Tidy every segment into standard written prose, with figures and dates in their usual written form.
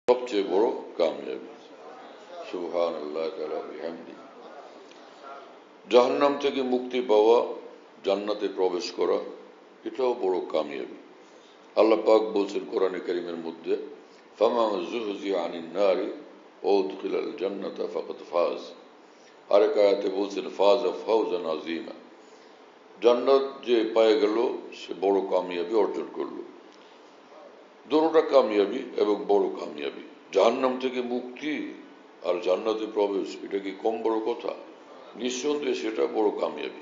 সবচেয়ে বড় কামিয়াবি। সুবহানাল্লাহ তাআলা বিহামদি। জাহান্নাম থেকে মুক্তি পাওয়া, জান্নাতে প্রবেশ করা, এটাও বড় কামিয়াবি। আল্লাহ পাক বলছেন কোরআনে কারীমের মধ্যে, ফামান যুহজিয়া আনিন নারি ওয়া উদখিলাল জান্নাতা ফাকাদ ফাজ। আরেক আয়াতে বলছেন ফাজা ফাওজান আযীমা। জান্নাত যে পেয়ে গেল সে বড় কামিয়াবি অর্জন করলো। দুটোটা কামিয়াবি এবং বড় কামিয়াবি। জাহান্নাম থেকে মুক্তি আর জান্নাতে প্রবেশ, এটা কি কম বড় কথা? নিঃসন্দেহে সেটা বড় কামিয়াবি।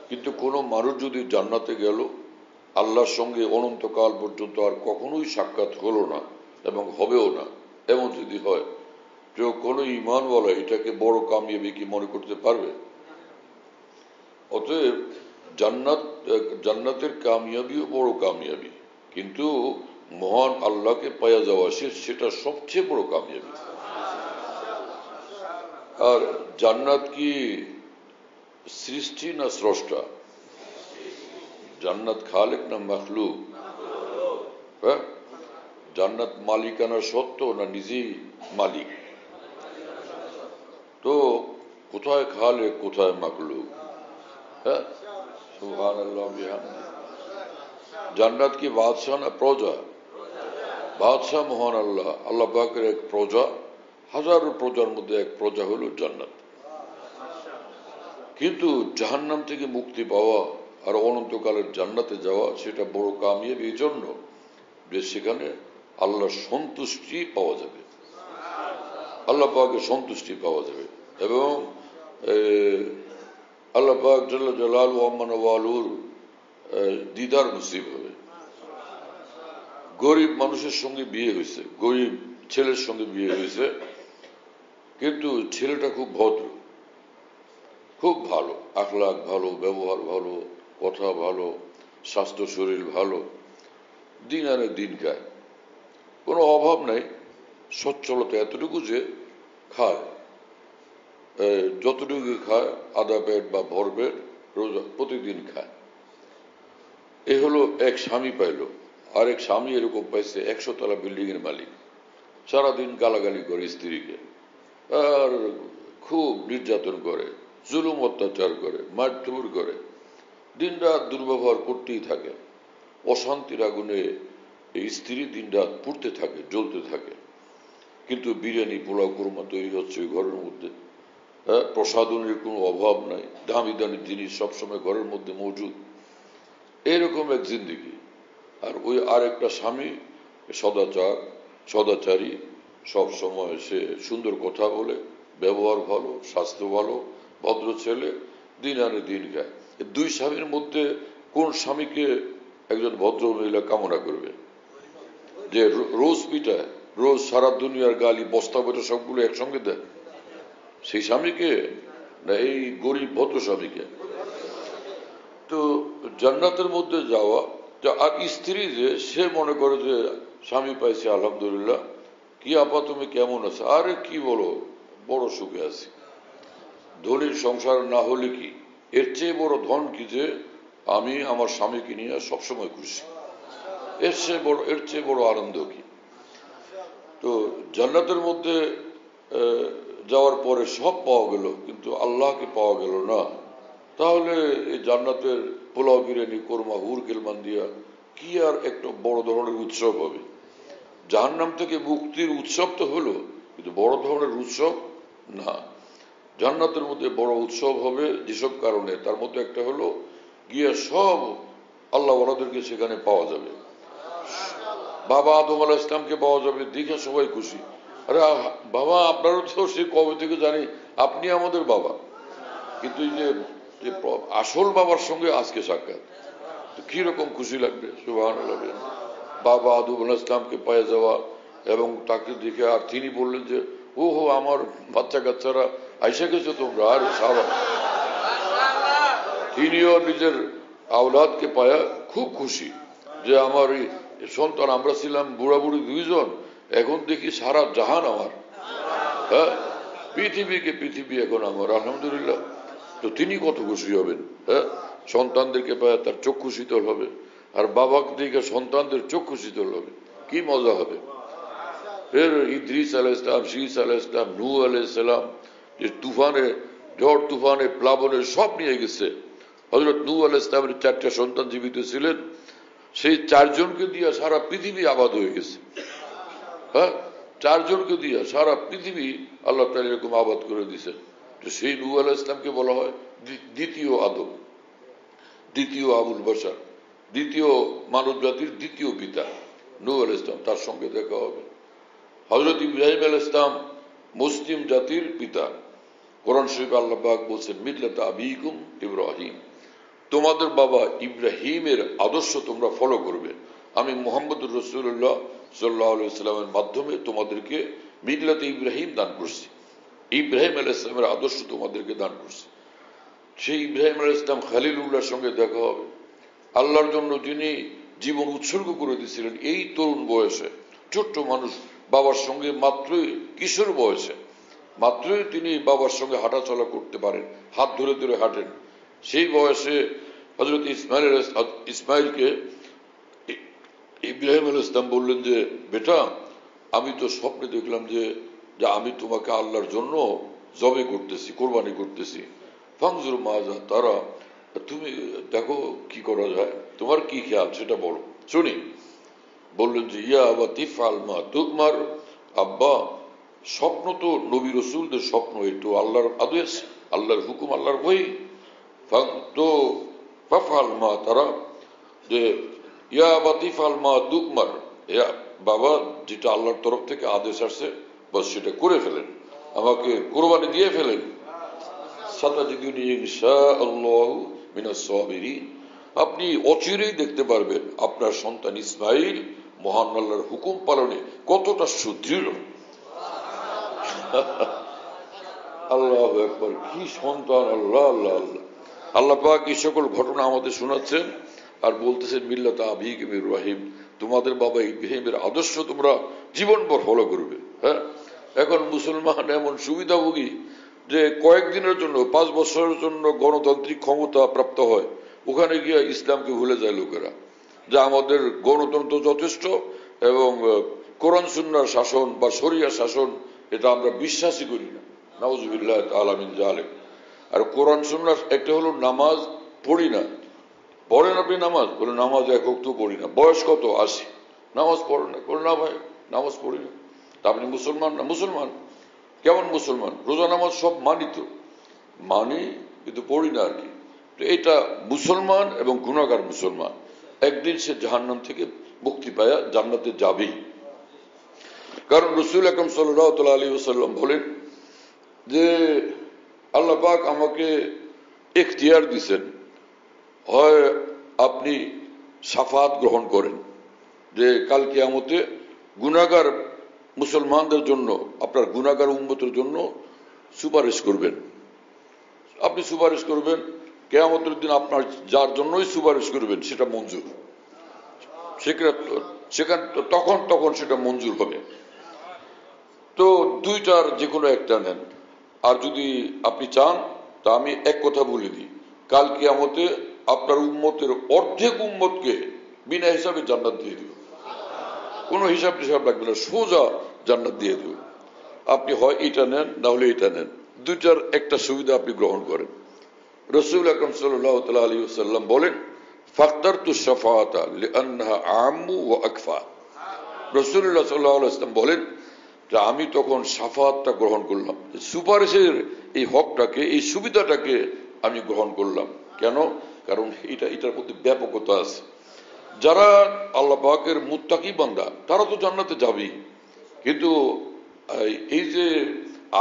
কিন্তু কোনো মানুষ যদি জান্নাতে গেল, আল্লাহর সঙ্গে অনন্তকাল পর্যন্ত আর কখনোই সাক্ষাৎ হলো না এবং হবেও না, এমন যদি হয়, কেউ কোনো ঈমানওয়ালা এটাকে বড় কামিয়াবি কি মনে করতে পারবে? অতএব জান্নাতের কামিয়াবিও বড় কামিয়াবি, কিন্তু মহান আল্লাহকে পাওয়া যাওয়া সেটা সবচেয়ে বড় কামিয়াবি। আর জান্নাত কি সৃষ্টি না স্রষ্টা? জান্নাত খালেক না মাখলুক? হ্যাঁ, জান্নাত মালিকানা সত্য না নিজেই মালিক? তো কোথায় খালেক কোথায় মাখলুক? হ্যাঁ, সুবহানাল্লাহ বিহামদি। জান্নাত কি বাদশাহ না প্রজা? বাদশাহ মহান আল্লাহ, আল্লাহ পাকের এক প্রজা, হাজারো প্রজার মধ্যে এক প্রজা হলো জান্নাত। কিন্তু জাহান্নাম থেকে মুক্তি পাওয়া আর অনন্তকালের জান্নাতে যাওয়া সেটা বড় কামিয়াবি এই জন্য যে সেখানে আল্লাহর সন্তুষ্টি পাওয়া যাবে, আল্লাহ পাকের সন্তুষ্টি পাওয়া যাবে এবং আল্লাহ পাক জাল্লা জালালু আম্মান ওয়ালুর দিদার নসিব হবে। গরিব মানুষের সঙ্গে বিয়ে হয়েছে, গরিব ছেলের সঙ্গে বিয়ে হয়েছে, কিন্তু ছেলেটা খুব ভদ্র, খুব ভালো, আখলাক ভালো, ব্যবহার ভালো, কথা ভালো, স্বাস্থ্য শরীর ভালো, দিন আনে দিন খায়, কোনো অভাব নাই, সচ্ছলতা এতটুকু যে খায়, যতটুকু খায় আধা পেট বা ভর পেট রোজা প্রতিদিন খায়। এ হলো এক স্বামী পাইল। আরেক স্বামী এরকম পাইছে 100 তলা বিল্ডিং এর মালিক, সারাদিন গালাগালি করে স্ত্রীকে, আর খুব নির্যাতন করে, জুলুম অত্যাচার করে, মারধর করে, দিন রাত দুর্ব্যবহার করতেই থাকে। অশান্তির আগুনে এই স্ত্রী দিন রাত পুড়তে থাকে, জ্বলতে থাকে। কিন্তু বিরিয়ানি পোলাও কোরমা তৈরি হচ্ছে ঘরের মধ্যে, প্রসাধনের কোনো অভাব নাই, দামি দামি জিনিস সবসময় ঘরের মধ্যে মজুদ, এরকম এক জিন্দিগি। আর ওই আর একটা স্বামী সদাচারী, সব সময় সে সুন্দর কথা বলে, ব্যবহার ভালো, স্বাস্থ্য ভালো, ভদ্র ছেলে, দিন আনে দিন খায়। দুই স্বামীর মধ্যে কোন স্বামীকে একজন ভদ্র মহিলা কামনা করবে? যে রোজ পিটায়, রোজ সারা দুনিয়ার গালি বস্তা বসে সবগুলো একসঙ্গে দেয়, সেই স্বামীকে না এই গরিব ভদ্র স্বামীকে? তো জান্নাতের মধ্যে যাওয়া, আর স্ত্রী যে সে মনে করে যে স্বামী পাইছে আলহামদুলিল্লাহ, কি আপা তুমি কেমন আছো? আরে কি বলো, বড় সুখে আছি। ধনীর সংসার না হলে কি, এর চেয়ে বড় ধন কি যে আমি আমার স্বামীকে নিয়ে সবসময় খুশি, এর চেয়ে বড় আনন্দ কি? তো জান্নাতের মধ্যে যাওয়ার পরে সব পাওয়া গেল, কিন্তু আল্লাহকে পাওয়া গেল না। তাহলে এই জান্নাতের পোলাও বিরিয়ানি কোরমা হুর গেলমান দিয়া কি আর একটা বড় ধরনের উৎসব হবে? জাহান্নাম থেকে মুক্তির উৎসব তো হলো, কিন্তু বড় ধরনের উৎসব না। জান্নাতের মধ্যে বড় উৎসব হবে যেসব কারণে, তার মধ্যে একটা হলো গিয়ে সব আল্লাহ ওয়ালাদেরকে সেখানে পাওয়া যাবে। বাবা আদম আলাইহিস সালামকে পাওয়া যাবে, দেখে সবাই খুশি। আরে বাবা, আপনারও তো সে কবে থেকে জানি আপনি আমাদের বাবা, কিন্তু এই যে আসল বাবার সঙ্গে আজকে সাক্ষাৎ, তো কি রকম খুশি লাগবে। সুবহানাল্লাহ। বাবা আদম আলাইহিস সালামকে পেয়ে যাওয়া এবং তাকে দেখে, আর তিনি বললেন যে ও হো আমার বাচ্চা কাচ্চারা আইসা গেছে তোমরা। আর তিনিও নিজের আওলাদকে পায়া খুব খুশি যে আমার এই সন্তান, আমরা ছিলাম বুড়া বুড়ি দুইজন, এখন দেখি সারা জাহান আমার, হ্যাঁ পৃথিবী এখন আমার, আলহামদুলিল্লাহ। তো তিনি কত খুশি হবেন, হ্যাঁ, সন্তানদেরকে পায় তার চক্ষু শীতল হবে, আর বাবাকে দেখে সন্তানদের চক্ষু শীতল হবে, কি মজা হবে। फिर इद्रीस अलैहिस्सलाम, शीस अलैहिस्सलाम, নূহ আলাইহিসসালাম যে তুফানে, ঝড় তুফানে, প্লাবনে সব নিয়ে গেছে। হযরত নূহ আলাইহিসসালামের 4টা সন্তান জীবিত ছিলেন, সেই 4 জনকে দিয়ে সারা পৃথিবী আবাদ হয়ে গেছে। হ্যাঁ, 4 জনকে দিয়ে সারা পৃথিবী আল্লাহ তাআলা এরকম আবাদ করে দিয়েছেন। তো সেই নূহ আলাইহিসসালামকে বলা হয় দ্বিতীয় আদম, দ্বিতীয় আবুল বাশার, দ্বিতীয় মানব জাতির দ্বিতীয় পিতা নূহ আলাইহিসসালাম। তার সঙ্গে দেখা হবে। হযরত ইব্রাহিম আলাইহিসসালাম মুসলিম জাতির পিতা। কোরআন শরীফে আল্লাহ পাক বলছেন মিল্লাতা আবিকুম ইব্রাহিম, তোমাদের বাবা ইব্রাহিমের আদর্শ তোমরা ফলো করবে। আমি মুহাম্মদুর রাসূলুল্লাহ সাল্লাল্লাহু আলাইহি ওয়াসাল্লামের মাধ্যমে তোমাদেরকে মিল্লাতে ইব্রাহিম দান করছি, ইব্রাহিম আলাইহিস সালামের আদর্শ তোমাদেরকে দান করছি। সেই ইব্রাহিম আলাইহিস সালাম খলিলুল্লাহর সঙ্গে দেখা হবে, আল্লাহর জন্য যিনি জীবন উৎসর্গ করে দিয়েছিলেন। এই তরুণ বয়সে ছোট্ট মানুষ, বাবার সঙ্গে মাত্রই কিশোর বয়সে মাত্রই তিনি বাবার সঙ্গে হাঁটাচলা করতে পারেন, হাত ধরে ধরে হাঁটেন। সেই বয়সে হযরত ইসমাইলকে ইব্রাহিম আলাইহিস সালাম বললেন যে বেটা, আমি তো স্বপ্নে দেখলাম যে আমি তোমাকে আল্লাহর জন্য জবে করতেছি, কোরবানি করতেছি। ফানজুর মাজা তারা, তুমি দেখো কি করা যায়, তোমার কি খেয়াল সেটা বলো, শুনি। বললেন যে ইয়া আবাতি ফাল মা তুমার, আব্বা স্বপ্ন তো নবী রাসূলদের স্বপ্ন, একটু আল্লাহর আদেশ, আল্লাহর হুকুম, আল্লাহর ওহী। তো ফাফাল মা তারা, যে ইয়া আবাতি ফাল মা তুমার, বাবা যেটা আল্লাহর তরফ থেকে আদেশ আসছে বাস সেটা করে ফেলেন, আমাকে কোরবানি দিয়ে ফেলেন। সাতাজিদুনি ইনশাআল্লাহু মিনাস সাবিরিন, আপনি অচিরেই দেখতে পারবেন আপনার সন্তান ইসমাইল মহান আল্লাহর হুকুম পালনে কতটা সুদৃঢ়। আল্লাহু আকবার, কি সন্তান! আল্লাহ আল্লাহ আল্লাহ। আল্লাহ পাক এই সকল ঘটনা আমাদের শোনাচ্ছেন আর বলতেছেন মিল্লাতা আবিকুম ইব্রাহিম, তোমাদের বাবা ইব্রাহিমের আদর্শ তোমরা জীবনভর ফলো করবে। হ্যাঁ, এখন মুসলমান এমন সুবিধাভোগী যে কয়েকদিনের জন্য, 5 বছরের জন্য গণতান্ত্রিক ক্ষমতা প্রাপ্ত হয়, ওখানে গিয়ে ইসলামকে ভুলে যায় লোকেরা, যে আমাদের গণতন্ত্র যথেষ্ট এবং কোরআন সুন্নাহর শাসন বা শরিয়া শাসন এটা আমরা বিশ্বাসই করি না। নাউযুবিল্লাহ তাআলা মিন যালিক। আর কোরআন সুন্নাহর একটা হলো নামাজ পড়ি না। পড়েন আপনি নামাজ? বলে নামাজ এক ওয়াক্ত পড়ি না। বয়স কত? 80। নামাজ পড়েন না? বলে না ভাই নামাজ পড়ি না। তা আপনি মুসলমান না? মুসলমান। কেমন মুসলমান? রোজা নামাজ সব মানি কিন্তু পড়ি না আর কি। তো এটা মুসলমান এবং গুনাহগার মুসলমান। একদিন সে জাহান্নাম থেকে মুক্তি পায়া জান্নাতে যাবেই। কারণ রাসূল আকরাম সাল্লাল্লাহু আলাইহি ওয়াসাল্লাম বলেন যে আল্লাহ পাক আমাকে ইখতিয়ার দিয়েছেন, হয় আপনি শাফাত গ্রহণ করেন, যে কাল কিয়ামতে গুনাহগার মুসলমানদের জন্য, আপনার গুনাহগার উম্মতের জন্য সুপারিশ করবেন। আপনি সুপারিশ করবেন, কিয়ামতের দিন আপনার যার জন্যই সুপারিশ করবেন সেটা মঞ্জুর, সেখানে তখন সেটা মঞ্জুর হবে। তো দুইটার যে কোনো একটা নেন। আর যদি আপনি চান তা আমি এক কথা বলে দিই, কাল কিয়ামতে আপনার উম্মতের অর্ধেক উম্মতকে বিনা হিসাবে জান্নাত দিয়ে দিও। কোনো হিসাব টিসাব লাগবে না, সোজা জান্নাত দিয়ে দিও। আপনি হয় এটা নেন, না হলে এটা নেন, দুইটার একটা সুবিধা আপনি গ্রহণ করেন। রাসূল আকরাম সাল্লাল্লাহু আলাইহি ওয়াসাল্লাম বলেন ফাক্তারতু শাফাআতা লিআন্নাহা আম্মু ওয়া আকফা। রাসূলুল্লাহ সাল্লাল্লাহু আলাইহি ওয়াসাল্লাম বলেন যে আমি তখন শাফাআতটা গ্রহণ করলাম, সুপারিশের এই হকটাকে, এই সুবিধাটাকে আমি গ্রহণ করলাম। কেন? কারণ এটার মধ্যে ব্যাপকতা আছে। যারা আল্লাহ পাকের মুত্তাকি বান্দা তারা তো জান্নাতে যাবেই, কিন্তু এই যে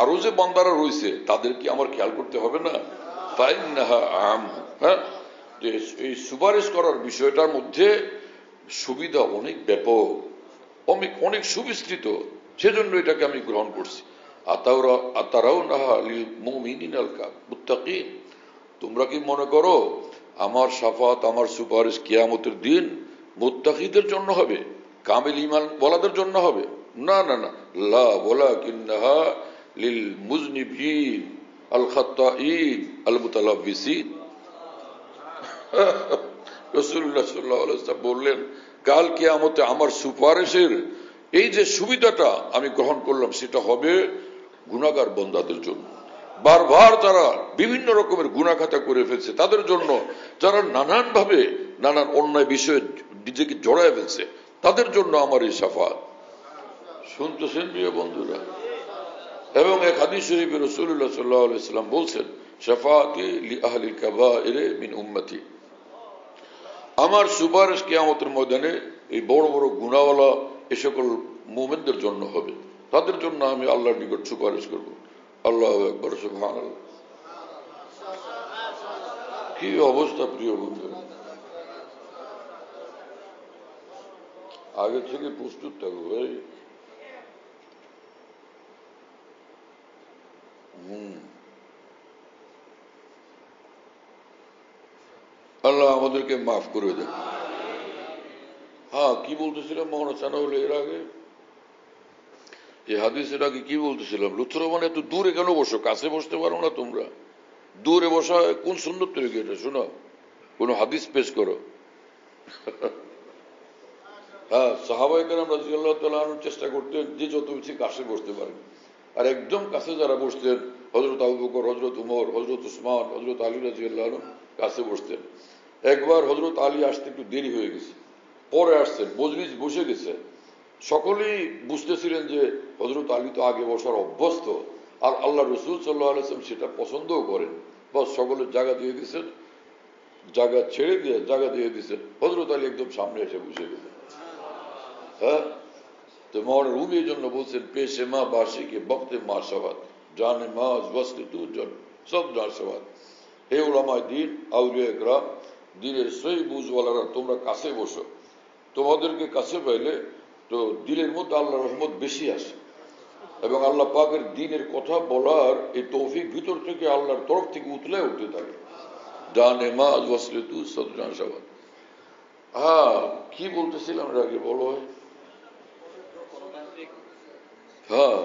আরো যে বান্দারা রয়েছে তাদের কি আমার খেয়াল করতে হবে না? হ্যাঁ, যে এই সুপারিশ করার বিষয়টার মধ্যে সুবিধা অনেক ব্যাপক, অনেক সুবিস্তৃত, সেজন্য এটাকে আমি গ্রহণ করছি। তোমরা কি মনে করো আমার শাফাত, আমার সুপারিশ কিয়ামতের দিন মুত্তাকিদের জন্য হবে, কামিল ঈমান ওয়ালাদের জন্য হবে? না না না, লা ওয়ালাকিন্নাহা লিল মুজনিবিন আল খাত্তাঈন আল মুতালাব্বিসিন। রাসূলুল্লাহ সাল্লাল্লাহু আলাইহি ওয়াসাল্লাম বললেন কাল কিয়ামতে আমার সুপারিশের এই যে সুবিধাটা আমি গ্রহণ করলাম সেটা হবে গুনাহগার বান্দাদের জন্য, বারবার যারা বিভিন্ন রকমের গুনাহ খাতা করে ফেলছে তাদের জন্য, যারা নানানভাবে নানান অন্যায় বিষয়ে নিজেকে জড়ায় ফেলছে তাদের জন্য আমার এই শাফাত। শুনতেছেন প্রিয় বন্ধুরা? এবং এক হাদিস শরীফে রাসূলুল্লাহ সাল্লাল্লাহু আলাইহি ওয়াসাল্লাম বলছেন, শাফাআতি লি আহলিল কাবাইর মিন উম্মতি, আমার সুপারিশ কিয়ামতের ময়দানে এই বড় বড় গুনাহওয়ালা এই সকল মুমিনদের জন্য হবে, তাদের জন্য আমি আল্লাহর নিকট সুপারিশ করব। আল্লাহু আকবার, সুবহানাল্লাহ। কি অবস্থা প্রিয় বন্ধুরা, আগে থেকে প্রস্তুত থাকবো ভাই। আল্লাহ আমাদেরকে মাফ করে দেন। হ্যাঁ, কি বলতেছিলাম মৌলানা সানাউল? এর আগে এই হাদিসের আগে কি বলতেছিলাম? লুৎফর রহমান, এত দূরে কেন বসো? কাছে বসতে পারো না তোমরা? দূরে বসা কোন সুন্নত তৈরি? এটা শোনো, কোন হাদিস পেশ করো। হ্যাঁ, সাহাবায়ে কেরাম রাদিয়াল্লাহু তাআলা আনহুর চেষ্টা করতেন যে যত বেশি কাছে বসতে পারেন, আর একদম কাছে যারা বসতেন, হযরত আবু বকর, হযরত উমর, হযরত উসমান, হযরত আলী রাদিয়াল্লাহু আনহু কাছে বসতেন। একবার হযরত আলী আসতে একটু দেরি হয়ে গেছে, পরে আসছেন, মজলিস বসে গেছে, সকলেই বুঝতেছিলেন যে হযরত আলী তো আগে বসার অভ্যস্ত, আর আল্লাহ রাসূল সাল্লাল্লাহু আলাইহি ওয়াসাল্লাম সেটা পছন্দও করেন। বাস সকলের জায়গা দিয়ে দিয়েছেন, জায়গা ছেড়ে দিয়ে জায়গা দিয়ে দিয়েছেন, হযরত আলী একদম সামনে এসে বসে গেলেন। হ্যাঁ, তো মৌলানা রুমি এই জন্য বলছেন, পেশে মা বাসি কে বক্তে মা সবাদ, জানে মাজ ওয়াসলে তু জন সব জান সবাদ। হে উলামায়ে দ্বীন, আউলিয়া ইকরাম, দিনের সহি বুঝওয়ালারা, তোমরা কাছে বসো। তোমাদেরকে কাছে পাইলে তো দিলের মধ্যে আল্লাহর রহমত বেশি আসে, এবং আল্লাহ পাকের দ্বীনের কথা বলার এই তৌফিক ভিতর থেকে আল্লাহর তরফ থেকে উতলে উঠতে থাকে। জানে মাজ ওয়াসলে তু সব জান সবাদ। হ্যাঁ, কি বলতেছিলাম এর আগে বলো? হ্যাঁ,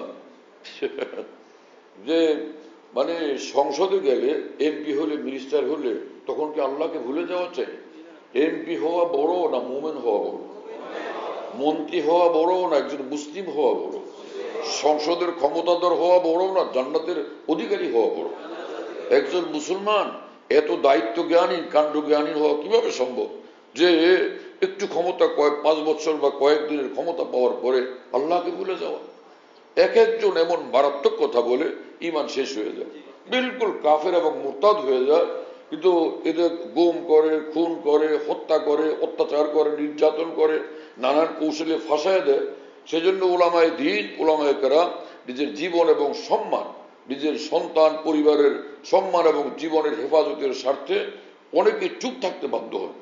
যে মানে সংসদে গেলে, এমপি হলে, মিনিস্টার হলে, তখন কি আল্লাহকে ভুলে যাওয়া চাই? এমপি হওয়া বড় না মুমিন হওয়া বড়? মন্ত্রী হওয়া বড় না একজন মুসলিম হওয়া বড়? সংসদের ক্ষমতাধর হওয়া বড় না জান্নাতের অধিকারী হওয়া বড়? একজন মুসলমান এত দায়িত্ব জ্ঞানী, কাণ্ড জ্ঞানী হওয়া কিভাবে সম্ভব যে একটু ক্ষমতা, 5 বছর বা কয়েকদিনের ক্ষমতা পাওয়ার পরে আল্লাহকে ভুলে যাওয়া? এক একজন এমন মারাত্মক কথা বলে ঈমান শেষ হয়ে যায়, বিলকুল কাফের এবং মুরতাদ হয়ে যায়। কিন্তু এদের গুম করে, খুন করে, হত্যা করে, অত্যাচার করে, নির্যাতন করে, নানান কৌশলে ফাঁসায় দেয়। সেজন্য উলামায়ে দ্বীন, উলামায়ে কেরাম নিজের জীবন এবং সম্মান, নিজের সন্তান পরিবারের সম্মান এবং জীবনের হেফাজতের স্বার্থে অনেকে চুপ থাকতে বাধ্য হন।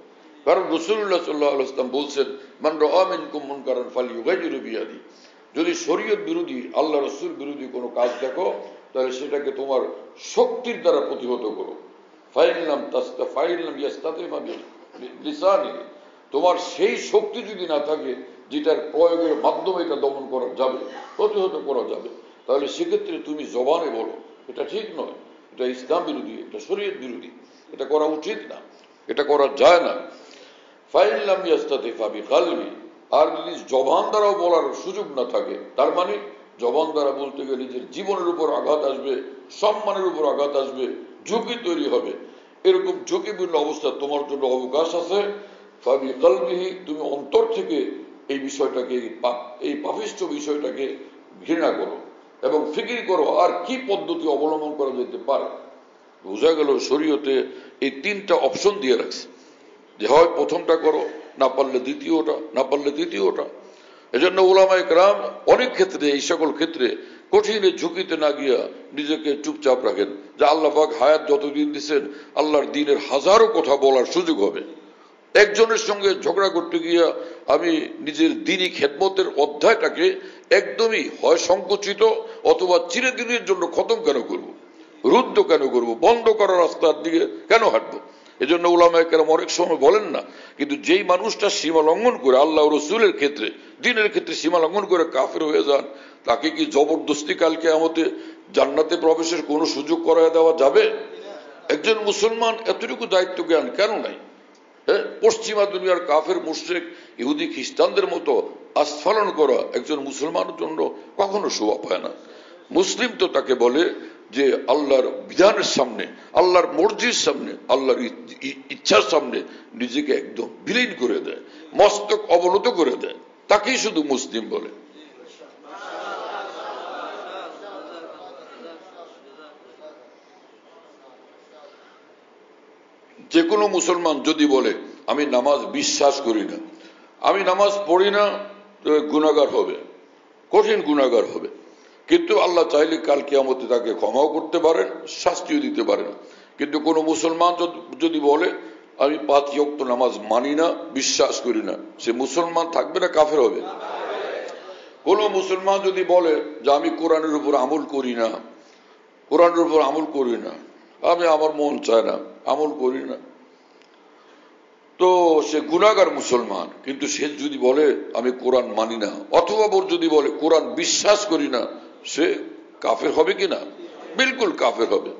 কারণ রাসূলুল্লাহ সাল্লাল্লাহু আলাইহি ওয়াসাল্লাম বলছেন, মান রাআ মিনকুম মুনকারান ফালইউগাইয়িরু বিয়াদি, যদি শরীয়ত বিরোধী, আল্লাহ রাসূল বিরোধী কোনো কাজ দেখো, তাহলে সেটাকে তোমার শক্তির দ্বারা প্রতিহত করো। ফাইন ইয়াস্তাতিমা বিলিসানিহি, তোমার সেই শক্তি যদি না থাকে যেটার প্রয়োগের মাধ্যমে এটা দমন করা যাবে, প্রতিহত করা যাবে, তাহলে সেক্ষেত্রে তুমি জবানে বলো। এটা ঠিক নয়, এটা ইসলাম বিরোধী, এটা শরীয়ত বিরোধী, এটা করা উচিত না, এটা করা যায় না। ফাইন লাম ইয়াস্তাতিফা বিকলবি, আর যদি জবান দ্বারাও বলার সুযোগ না থাকে, তার মানে জবান দ্বারা বলতে গেলে নিজের জীবনের উপর আঘাত আসবে, সম্মানের উপর আঘাত আসবে, ঝুঁকি তৈরি হবে। এরকম ঝুঁকিপূর্ণ অবস্থা তোমার জন্য অবকাশ আছে। ফাবি কলবিহি, তুমি অন্তর থেকে এই বিষয়টাকে, এই পাপিষ্ঠ বিষয়টাকে ঘৃণা করো এবং ফিকির করো আর কি পদ্ধতি অবলম্বন করা যেতে পারে। বোঝা গেল শরীয়তে এই 3টা অপশন দিয়ে রাখছে, যে হয় প্রথমটা করো, না পারলে দ্বিতীয়টা, না পারলে তৃতীয়টা। এজন্য উলামায়ে কেরাম অনেক ক্ষেত্রে, এই সকল ক্ষেত্রে কঠিন ঝুঁকিতে না গিয়া নিজেকে চুপচাপ রাখেন, যে আল্লাহ পাক হায়াত যতদিন দিচ্ছেন আল্লাহর দ্বীনের হাজারো কথা বলার সুযোগ হবে। একজনের সঙ্গে ঝগড়া করতে গিয়া আমি নিজের দ্বীনী খেদমতের অধ্যায়টাকে একদমই হয় সংকুচিত অথবা চিরদিনের জন্য খতম কেন করব, রুদ্ধ কেন করব, বন্ধ করার রাস্তার দিকে কেন হাঁটবো? এজন্য উলামায়ে কেরাম অনেক সময় বলেন না, কিন্তু যেই মানুষটা সীমা লঙ্ঘন করে আল্লাহ রাসূলের ক্ষেত্রে, দ্বীনের ক্ষেত্রে সীমা লঙ্ঘন করে কাফের হয়ে যান, তাকে কি জবরদস্তি কাল কিয়ামতে জান্নাতে প্রবেশের কোনো সুযোগ করায় দেওয়া যাবে? একজন মুসলমান এতটুকু দায়িত্ব জ্ঞান কেন নাই? পশ্চিমা দুনিয়ার কাফের মুশরিক ইহুদি খ্রিস্টানদের মতো আস্ফালন করা একজন মুসলমানের জন্য কখনো শোভা পায় না। মুসলিম তো তাকে বলে যে আল্লাহর বিধানের সামনে, আল্লাহর মর্জির সামনে, আল্লাহর ইচ্ছার সামনে নিজেকে একদম বিলীন করে দেয়, মস্তক অবনত করে দেয়, তাকেই শুধু মুসলিম বলে। যে কোনো মুসলমান যদি বলে আমি নামাজ বিশ্বাস করি না, আমি নামাজ পড়ি না, গুনাহগার হবে, কঠিন গুনাহগার হবে। কিন্তু আল্লাহ চাইলে কাল কিয়ামতে তাকে ক্ষমাও করতে পারেন, শাস্তিও দিতে পারেন। কিন্তু কোনো মুসলমান যদি বলে আমি 5 ওয়াক্ত নামাজ মানি না, বিশ্বাস করি না, সে মুসলমান থাকবে না কাফের হবে? কোন মুসলমান যদি বলে যে আমি কোরআনের উপর আমল করি না, কোরআনের উপর আমল করি না, আমি আমার মন চায় না, আমল করি না, তো সে গুনাহগার মুসলমান। কিন্তু সে যদি বলে আমি কোরআন মানি না, অথবা যদি বলে কোরআন বিশ্বাস করি না, সে কাফের হবে কিনা? বিলকুল কাফের হবে।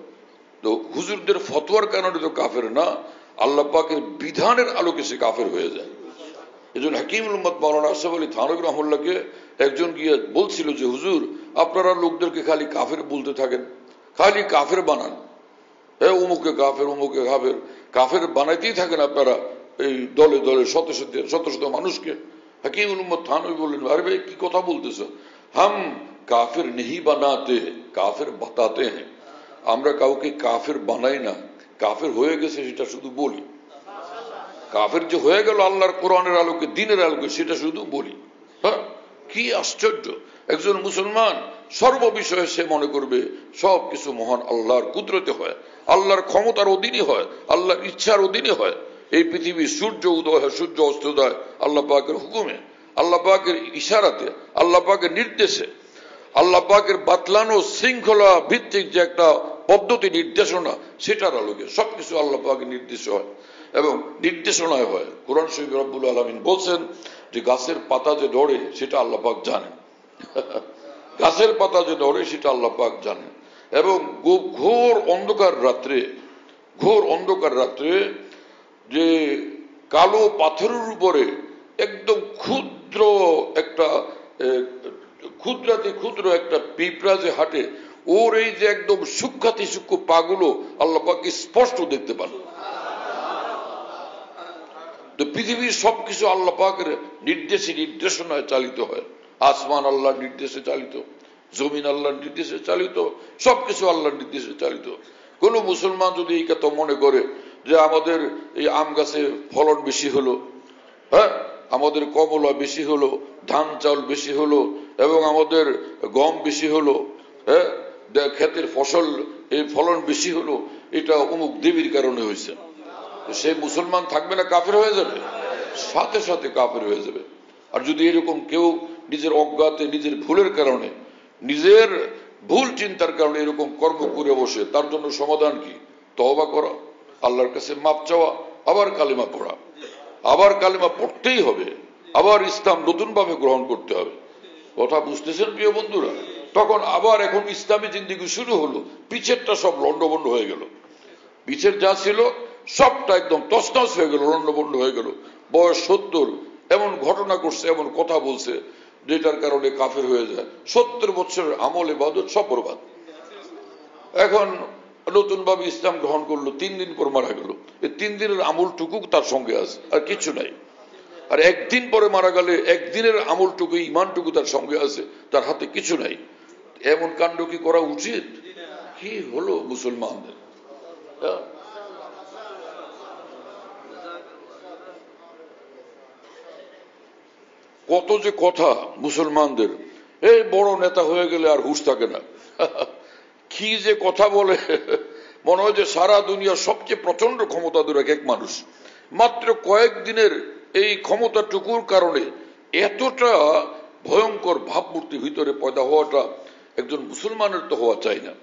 তো হুজুরদের ফতোয়ার কারণে তো কাফের না, আল্লাহ পাকের বিধানের আলোকে সে কাফের হয়ে যায়। এজন্য হাকিমুল উম্মত মাওলানা আশরাফ আলী থানভী রাহিমাহুল্লাহকে একজন গিয়ে বলছিল যে হুজুর আপনারা লোকদেরকে খালি কাফের বলতে থাকেন, খালি কাফের বানান, অমুকে কাফের, অমুকে কাফের, কাফের বানাইতেই থাকেন আপনারা এই দলে দলে শত শত মানুষকে। হাকিমুল উম্মত থানভী বললেন আরে ভাই কি কথা বলতেছো, হাম কাফের নেহি বানাতে, কাফের বাতাতে হ্যাঁ। আমরা কাউকে কাফের বানাই না, কাফের হয়ে গেছে সেটা শুধু বলি। কাফের যে হয়ে গেল আল্লাহর কোরআনের আলোকে, দিনের আলোকে, সেটা শুধু বলি। হ্যাঁ, কি আশ্চর্য! একজন মুসলমান সর্ববিষয়ে সে মনে করবে সবকিছু মহান আল্লাহর কুদরতে হয়, আল্লাহর ক্ষমতার অধীনে হয়, আল্লাহর ইচ্ছার অধীনে হয়। এই পৃথিবীর সূর্য উদয় হয়, সূর্য অস্তোদয় আল্লাহ পাকের হুকুমে, আল্লাহ পাকের ইশারাতে, আল্লাহ পাকের নির্দেশে, আল্লাহ পাকের বাতলানো শৃঙ্খলা ভিত্তিক যে একটা পদ্ধতি নির্দেশনা, সেটার আলোকে সবকিছু আল্লাহ পাকের নির্দেশ হয় এবং নির্দেশনায় হয়। কোরআন শরীফ রব্বুল আলামিন বলছেন যে গাছের পাতা যে নড়ে সেটা আল্লাহ পাক জানেন, গাছের পাতা যে নড়ে সেটা আল্লাহ পাক জানেন। এবং ঘোর অন্ধকার রাত্রে, ঘোর অন্ধকার রাত্রে যে কালো পাথরের উপরে একদম ক্ষুদ্র একটা ক্ষুদ্রাতি ক্ষুদ্র একটা পিঁপড়া যে হাঁটে, ওর এই যে একদম সূক্ষ্মাতি সূক্ষ্ম পাগুলো আল্লাহ পাক স্পষ্ট দেখতে পান। তো পৃথিবীর সবকিছু আল্লাহ পাকের নির্দেশে নির্দেশনায় চালিত হয়। আসমান আল্লাহর নির্দেশে চালিত, জমিন আল্লাহর নির্দেশে চালিত, সবকিছু আল্লাহর নির্দেশে চালিত। কোন মুসলমান যদি এই কথা মনে করে যে আমাদের এই আম গাছে ফলন বেশি হলো, হ্যাঁ আমাদের কমলা বেশি হলো, ধান চাউল বেশি হলো এবং আমাদের গম বেশি হলো, হ্যাঁ ক্ষেতের ফসল এই ফলন বেশি হলো, এটা অমুক দেবীর কারণে হয়েছে, সে মুসলমান থাকবে না কাফের হয়ে যাবে? সাথে সাথে কাফের হয়ে যাবে। আর যদি এরকম কেউ নিজের অজ্ঞাতে, নিজের ভুলের কারণে, নিজের ভুল চিন্তার কারণে এরকম কর্ম করে বসে, তার জন্য সমাধান কি? তওবা করা, আল্লাহর কাছে মাপ চাওয়া, আবার কালিমা পড়া, আবার কালিমা পড়তেই হবে, আবার ইসলাম নতুন ভাবে গ্রহণ করতে হবে। কথা বুঝতেছেন প্রিয় বন্ধুরা? তখন আবার এখন ইসলামী জিন্দেগি শুরু হলো, পিছেরটা সব লন্ডভন্ড হয়ে গেল, পিছের যা ছিল সবটা একদম তছনছ হয়ে গেল, লন্ডভন্ড হয়ে গেল। বয়স 70 এমন ঘটনা করছে, এমন কথা বলছে যেটার কারণে কাফের হয়ে যায়। 70 বছরের আমল ইবাদত সব বরবাদ। এখন নতুন ভাবে ইসলাম গ্রহণ করলো, 3 দিন পর মারা গেল। এই 3 দিনের আমলটুকু তার সঙ্গে আছে, আর কিছু নাই। আর একদিন পরে মারা গেলে একদিনের আমলটুকু, ইমানটুকু তার সঙ্গে আছে, তার হাতে কিছু নাই। এমন কাণ্ড কি করা উচিত? কি হলো মুসলমানদের? কত যে কথা মুসলমানদের, এই বড় নেতা হয়ে গেলে আর হুঁশ থাকে না, কি যে কথা বলে, মনে হয় যে সারা দুনিয়ার সবচেয়ে প্রচন্ড ক্ষমতাধর এক মানুষ। মাত্র কয়েকদিনের এই ক্ষমতাটুকুর কারণে এতটা ভয়ঙ্কর ভাবমূর্তি ভিতরে পয়দা হওয়াটা একজন মুসলমানের তো হওয়া চাই না,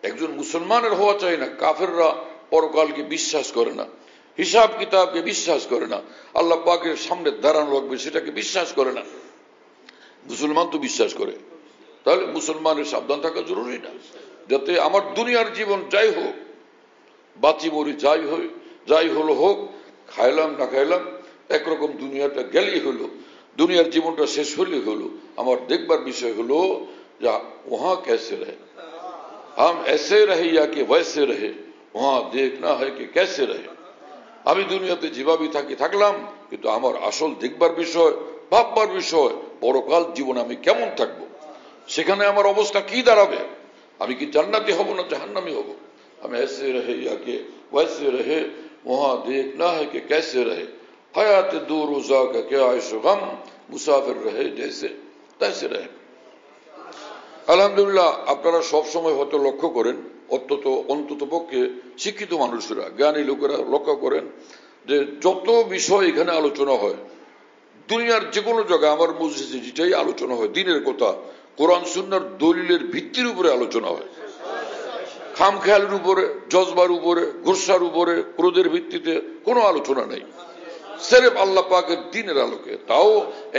একজন মুসলমানের হওয়া চাই না। কাফেররা পরকালকে বিশ্বাস করে না, হিসাব কিতাবকে বিশ্বাস করে না, আল্লাহ পাকের সামনে দাঁড়ানো লাগবে সেটাকে বিশ্বাস করে না। মুসলমান তো বিশ্বাস করে। তাহলে মুসলমানের সাবধান থাকা জরুরি না, যাতে আমার দুনিয়ার জীবন যাই হোক, বাঁচি মরি যাই হই, যাই হলো হোক, খাইলাম না খাইলাম একরকম দুনিয়াটা গেলেই হলো। দুনিয়ার জীবনটা শেষ হলে হলো, আমার দেখবার বিষয় হলো যে ওহা कैसे रहे, हम ऐसे रहे या कि वैसे रहे, वहां देखना है कि कैसे रहे। আমি দুনিয়াতে যেভাবে থাকলাম, কিন্তু আমার আসল দেখবার বিষয়, ভাববার বিষয়, পরকাল জীবনে আমি কেমন থাকব, সেখানে আমার অবস্থা কি দাঁড়াবে, আমি কি জান্নাতি হব না জাহান্নামী হব। हम ऐसे रहे या कि वैसे रहे, वहां देखना है कि कैसे रहे, हयात दूर रोजा का क्या आयशो गम, मुसाफिर रहे जैसे तैसे रहे। আলহামদুলিল্লাহ, আপনারা সব সময় হয়তো লক্ষ্য করেন, অন্তত পক্ষে শিক্ষিত মানুষেরা, জ্ঞানী লোকেরা লক্ষ্য করেন যে যত বিষয় এখানে আলোচনা হয়, দুনিয়ার যে কোনো জায়গায় আমার মজলিসে যেটাই আলোচনা হয়, দিনের কথা, কোরআন সুন্নাহর দলিলের ভিত্তির উপরে আলোচনা হয়। খামখেয়ালের উপরে, জজবার উপরে, গুসার উপরে, ক্রোধের ভিত্তিতে কোনো আলোচনা নেই। সির্ফ আল্লাহ পাকের দ্বীনের আলোকে, তাও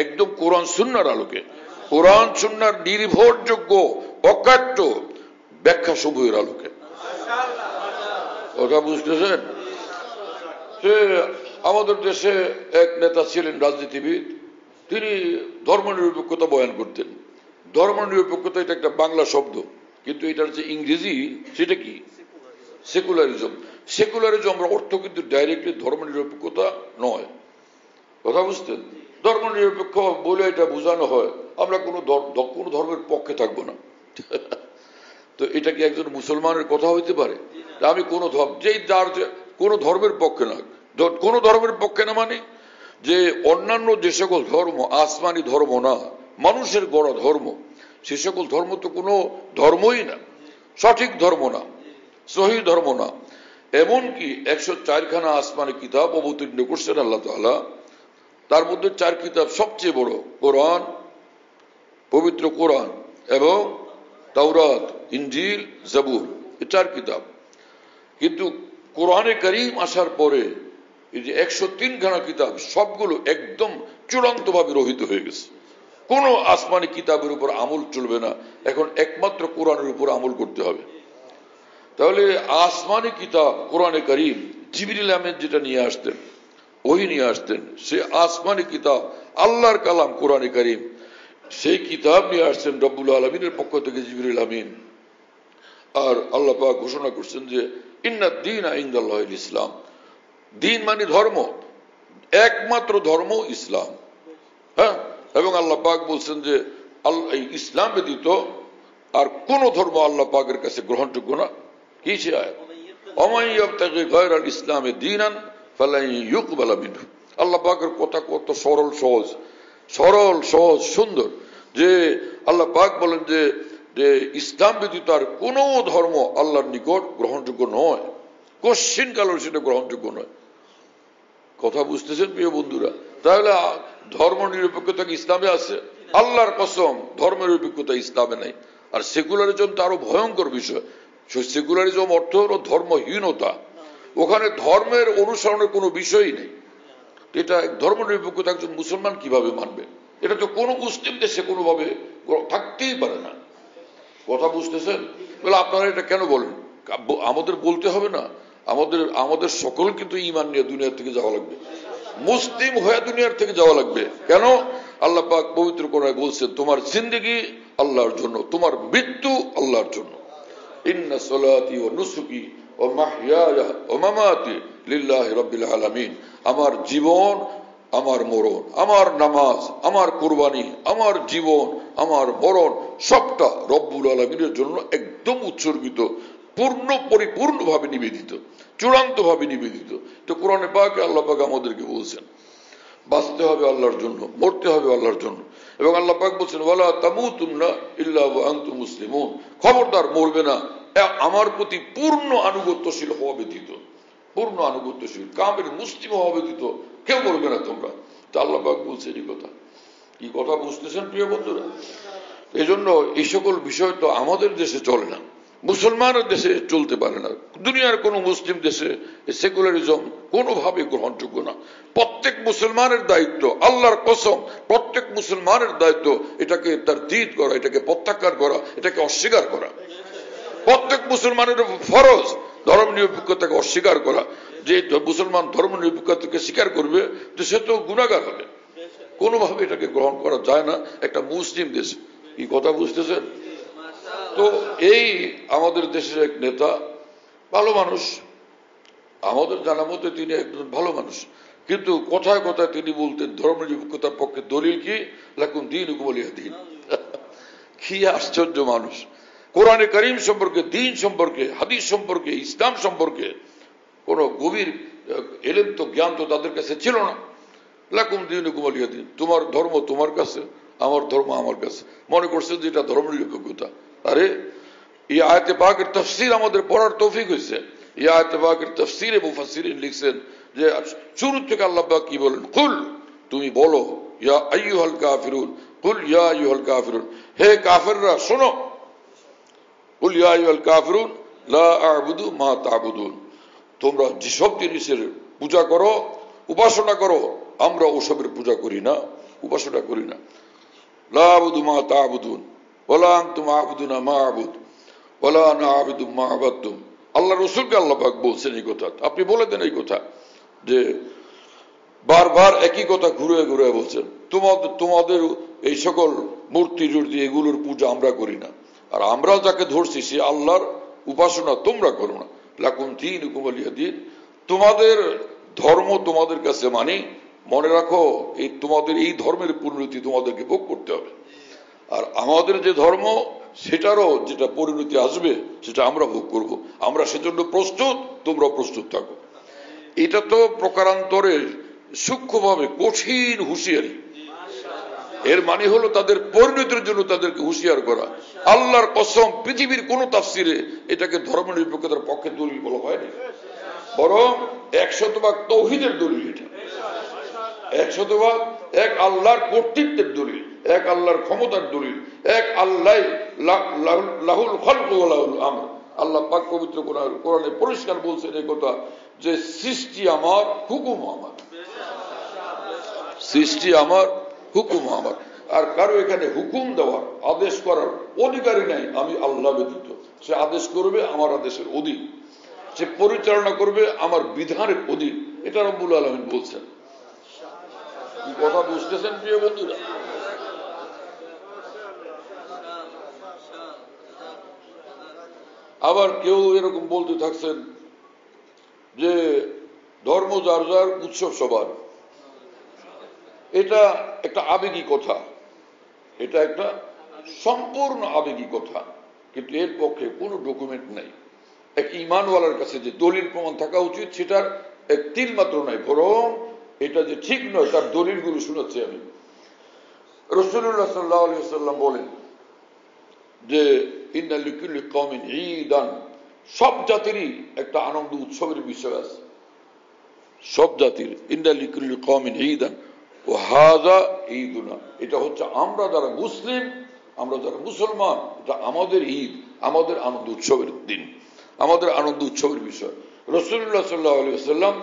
একদম কোরআন সুন্নাহর আলোকে, কোরআন সুন্নাহর নির্ভরযোগ্য অকাট্য ব্যাখ্যা সমূহের আলোকে। কথা বুঝতেছেন? আমাদের দেশে এক নেতা ছিলেন, রাজনীতিবিদ, তিনি ধর্মনিরপেক্ষতা বয়ান করতেন। ধর্মনিরপেক্ষতা এটা একটা বাংলা শব্দ, কিন্তু এটার যে ইংরেজি সেটা কি? সেকুলারিজম। সেকুলারিজমের অর্থ কিন্তু ডাইরেক্টলি ধর্মনিরপেক্ষতা নয়। কথা বুঝতেন? ধর্মনিরপেক্ষ বলে এটা বোঝানো হয় আমরা কোনো ধর্মের পক্ষে থাকবো না। তো এটা কি একজন মুসলমানের কথা হইতে পারে? আমি কোনো কোনো ধর্মের পক্ষে না, কোন ধর্মের পক্ষে না, মানে যে অন্যান্য যে সকল ধর্ম আসমানি ধর্ম না, মানুষের গড়া ধর্ম, সে সকল ধর্ম তো কোনো ধর্মই না, সঠিক ধর্ম না, সহি ধর্ম না। এমনকি 104খানা আসমানি কিতাব অবতীর্ণ করছেন আল্লাহ তাআলা, তার মধ্যে 4 কিতাব সবচেয়ে বড়, কোরআন, পবিত্র কোরআন এবং তাওরাত, ইনজিল, জাবুর, এই 4 কিতাব। কিন্তু কোরআনে কারীম আসার পরে এই যে 103খানা কিতাব সবগুলো একদম চূড়ান্ত ভাবে রহিত হয়ে গেছে। কোন আসমানি কিতাবের উপর আমল চলবে না, এখন একমাত্র কোরআনের উপর আমল করতে হবে। তাহলে আসমানি কিতাব কোরআনে কারীম, জিবরিল আমিন যেটা নিয়ে আসতেন, ওহী নিয়ে আসতেন, সে আসমানি কিতাব আল্লাহর কালাম কোরআনে কারীম, সেই কিতাব নিয়ে আসছেন রব্বুল আলামিনের পক্ষ থেকে জিবরিল আমিন। আর আল্লাহ পাক ঘোষণা করছেন যে ইন্নাদ দীনা ইনদাল্লাহিল ইসলাম, দিন মানে ধর্ম, একমাত্র ধর্ম ইসলাম। হ্যাঁ, এবং আল্লাহ পাক বলছেন যে এই ইসলাম ব্যতীত আর কোন ধর্ম আল্লাহ পাকের কাছে গ্রহণযোগ্য না। কি সে আয়াত? ওমান ইয়াবতাগি গায়রাল ইসলামি দীনান ফালান ইউকবালা মিনহু। আল্লাহ পাকের কথা কত সরল সহজ সুন্দর, যে আল্লাহ পাক বলেন যে ইসলাম ব্যতীত আর কোন ধর্ম আল্লাহর নিকট গ্রহণযোগ্য নয়, কোশ্চিন কালেও সেটা গ্রহণযোগ্য নয়। কথা বুঝতেছেন প্রিয় বন্ধুরা? তাহলে ধর্ম নিরপেক্ষতা কি ইসলামে আছে? আল্লাহর কসম, ধর্ম নিরপেক্ষতা ইসলামে নাই। আর সেকুলারিজম তো আরো ভয়ঙ্কর বিষয়। সেকুলারিজম অর্থ হলো ধর্মহীনতা, ওখানে ধর্মের অনুসরণের কোনো বিষয়ই নেই। এটা ধর্ম নিরপেক্ষতা একজন মুসলমান কিভাবে মানবে? এটা তো কোনো মুসলিম দেশে কোনোভাবে থাকতেই পারে না। কথা বুঝতেছেন? বলে আপনারা এটা কেন বলেন? আমাদের বলতে হবে না? আমাদের সকল কিন্তু ঈমান নিয়ে দুনিয়া থেকে যাওয়া লাগবে, মুসলিম হয়ে দুনিয়ার থেকে যাওয়া লাগবে। কেন? আল্লাহ পাক পবিত্র কোরআনে বলছেন তোমার জিন্দেগি আল্লাহর জন্য, তোমার মৃত্যু আল্লাহর জন্য। ইন্না সলাতি ওয়া নুসুকি ওয়া মাহইয়ায়া ওয়া মামাতি লিল্লাহি রাব্বিল আলামিন। আমার জীবন, আমার মরণ, আমার নামাজ, আমার কুরবানি, আমার জীবন, আমার মরণ সবটা রব্বুল আলামিনের জন্য একদম উৎসর্গিত, পরিপূর্ণভাবে নিবেদিত, চূড়ান্তভাবে নিবেদিত। তো কোরআনে পাকে আল্লাহ পাক আমাদেরকে বলছেন বাঁচতে হবে আল্লাহর জন্য, মরতে হবে আল্লাহর জন্য। এবং আল্লাহ পাক বলছেন ওয়ালা তামুতুন্না ইল্লা ওয়া আনতুম মুসলিমুন, খবরদার মরবে না আমার প্রতি পূর্ণ আনুগত্যশীল হওয়া ব্যতীত, পূর্ণ আনুগত্যশীল কামেল মুসলিম হওয়া ব্যতীত কেউ মরবে না তোমরা। তা আল্লাহ পাক বলছে এই কথা। কি কথা বুঝতেছেন প্রিয় বন্ধুরা? এই জন্য এই সকল বিষয় তো আমাদের দেশে চলে না, মুসলমানের দেশে চলতে পারে না, দুনিয়ার কোন মুসলিম দেশে সেকুলারিজম কোনোভাবে গ্রহণযোগ্য না। প্রত্যেক মুসলমানের দায়িত্ব, আল্লাহর কসম, প্রত্যেক মুসলমানের দায়িত্ব এটাকে তারদীদ করা, এটাকে প্রত্যাখ্যান করা, এটাকে অস্বীকার করা। প্রত্যেক মুসলমানের ফরজ ধর্ম নিরপেক্ষতাকে অস্বীকার করা। যে মুসলমান ধর্ম নিরপেক্ষতাকে স্বীকার করবে তো সে তো গুনাহগার হবে। কোনোভাবে এটাকে গ্রহণ করা যায় না একটা মুসলিম দেশ। কি কথা বুঝতেছেন? তো এই আমাদের দেশের এক নেতা, ভালো মানুষ, আমাদের জানা মতে তিনি একজন ভালো মানুষ, কিন্তু কথায় কথায় তিনি বলতেন ধর্মনিরপেক্ষতার পক্ষে দলিল কি, লাকুম দীনুকুম ওয়ালিয়া দীন। কি আশ্চর্য মানুষ! কোরআনে কারীম সম্পর্কে, দ্বীন সম্পর্কে, হাদিস সম্পর্কে, ইসলাম সম্পর্কে কোন গভীর এলেম তো জ্ঞান তো তাদের কাছে ছিল না। লাকুম দীনুকুম ওয়ালিয়া দীন, তোমার ধর্ম তোমার কাছে, আমার ধর্ম আমার কাছে। মনে করছেন যে এটা ধর্মনিরপেক্ষতা। আরে এই আয়াতে পাকের তাফসীর আমাদের পড়ার তৌফিক হয়েছে। এই আয়াতে পাকের তাফসীরে মুফাসসিরিন লিখছেন যে শুরু থেকে আল্লাহ পাক কি বলেন, কুল, তুমি বলো, ইয়া আইয়ুহাল কাফিরুন, কুল ইয়া আইয়ুহাল কাফিরুন, হে কাফেররা শোনো, কুল ইয়া আইয়ুহাল কাফিরুন লা আ'বুদু মা তা'বুদুন, তোমরা যেসব জিনিসের পূজা করো, উপাসনা করো, আমরা ওসবের পূজা করি না, উপাসনা করি না। লা আ'বুদু মা তা'বুদুন ওয়ালা আনতুম আ'বুদুনা মা আ'বুদ ওয়ালা আনা আ'বুদু মা আ'বাদতুম। আল্লাহ রাসূলকে আল্লাহ পাক বলছেন এই কথা। আপনি বলে দেন এই কথা, যে বারবার একই কথা ঘুরে ঘুরে বলছেন, তোমাদের এই সকল মূর্তি জুর্তি এগুলোর পূজা আমরা করি না, আর আমরা যাকে ধরছি সে আল্লাহর উপাসনা তোমরা করো না। লাকুম দীনুকুম ওয়ালিয়া দীন, তোমাদের ধর্ম তোমাদের কাছে মানি, মনে রাখো এই তোমাদের এই ধর্মের পরিণতি তোমাদেরকে ভোগ করতে হবে, আর আমাদের যে ধর্ম সেটারও যেটা পরিণতি আসবে সেটা আমরা ভোগ করব। আমরা সেজন্য প্রস্তুত, তোমরা প্রস্তুত থাকো। এটা তো প্রকারান্তরে সূক্ষ্মভাবে কঠিন হুঁশিয়ারি। এর মানে হলো তাদের পরিণতির জন্য তাদেরকে হুঁশিয়ার করা। আল্লাহর কসম, পৃথিবীর কোন তাফসিরে এটাকে ধর্মনিরপেক্ষতার পক্ষে দলিল বলা হয়নি, বরং 100% তাওহীদের দলিল। এটা 100% এক আল্লাহর কর্তৃত্বের দলিল, এক আল্লাহর ক্ষমতার দলিল, এক আল্লাহ লাহুল খালকু ওয়া লাহুল আমর। আল্লাহ পাক পবিত্র কোরআনে পরিষ্কার বলছেন এই কথা, যে সৃষ্টি আমার, হুকুম আমার, সৃষ্টি আমার, হুকুম আমার। আর কারো এখানে হুকুম দেওয়ার, আদেশ করার অধিকারই নাই আমি আল্লাহ ব্যতীত। সে আদেশ করবে আমার আদেশের অধীন, সে পরিচালনা করবে আমার বিধানের অধীন। এটা রব্বুল আলামিন বলছেন। কি কথা বুঝতেছেন প্রিয় বন্ধুরা? আবার কেউ এরকম বলতে থাকছেন যে ধর্ম যার যার, উৎসব সবার। এটা একটা আবেগী কথা, এটা একটা সম্পূর্ণ আবেগী কথা, কিন্তু এর পক্ষে কোনো ডকুমেন্ট নাই। এক ঈমানওয়ালার কাছে যে দলিল প্রমাণ থাকা উচিত সেটার এক তিল মাত্র নাই, বরং এটা যে ঠিক নয় তার দলিলগুলো শোনাচ্ছি আমি। রাসূলুল্লাহ সাল্লাল্লাহু আলাইহি ওয়াসাল্লাম বলেন যে ইন্না লিকুল্লি কওমিন ঈদান, সব জাতিরই একটা আনন্দ উৎসবের বিষয় আছে, সব জাতির। ইন্না লিকুল্লি কওমিন ঈদান ওয়া হাযা ঈদুনা, এটা হচ্ছে আমরা যারা মুসলিম, আমরা যারা মুসলমান, এটা আমাদের ঈদ, আমাদের আনন্দ উৎসবের দিন, আমাদের আনন্দ উৎসবের বিষয়। রাসূলুল্লাহ সাল্লাল্লাহু আলাইহি ওয়াসাল্লাম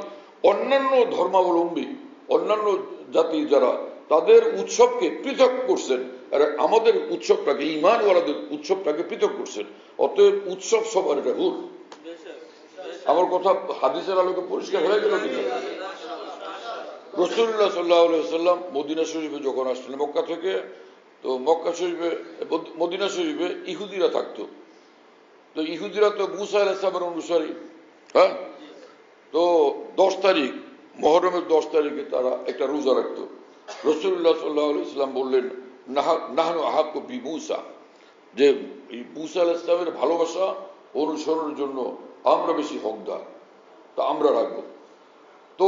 অন্যান্য ধর্মাবলম্বী, অন্যান্য জাতি যারা, তাদের উৎসবকে পৃথক করছেন, আর আমাদের উৎসবটাকে, ঈমানওয়ালাদের উৎসবটাকে পৃথক করছেন। অতএব উৎসব সবার, এটা ভুল। আমার কথা হাদিসের আলোকে পরিষ্কার হয়ে গেল কিনা? রাসূলুল্লাহ সাল্লাল্লাহু আলাইহি ওয়াসাল্লাম মদিনা শরীফে যখন আসলেন মক্কা থেকে, তো মক্কা শরীফে, মদিনা শরীফে ইহুদিরা থাকতো। তো ইহুদিরা তো মুসা আলাইহিস সালামের অনুসারী। হ্যাঁ, তো 10 তারিখ, মুহররমের 10 তারিখে তারা একটা রোজা রাখতো। রাসূলুল্লাহ সাল্লাল্লাহু আলাইহি ওয়াসাল্লাম বললেন, নাহনু আহাক্কু বিমূসা, যে মুসা আলাইহিস সালামের ভালোবাসা অনুসরণের জন্য আমরা বেশি হকদার, তা আমরা রাখবো। তো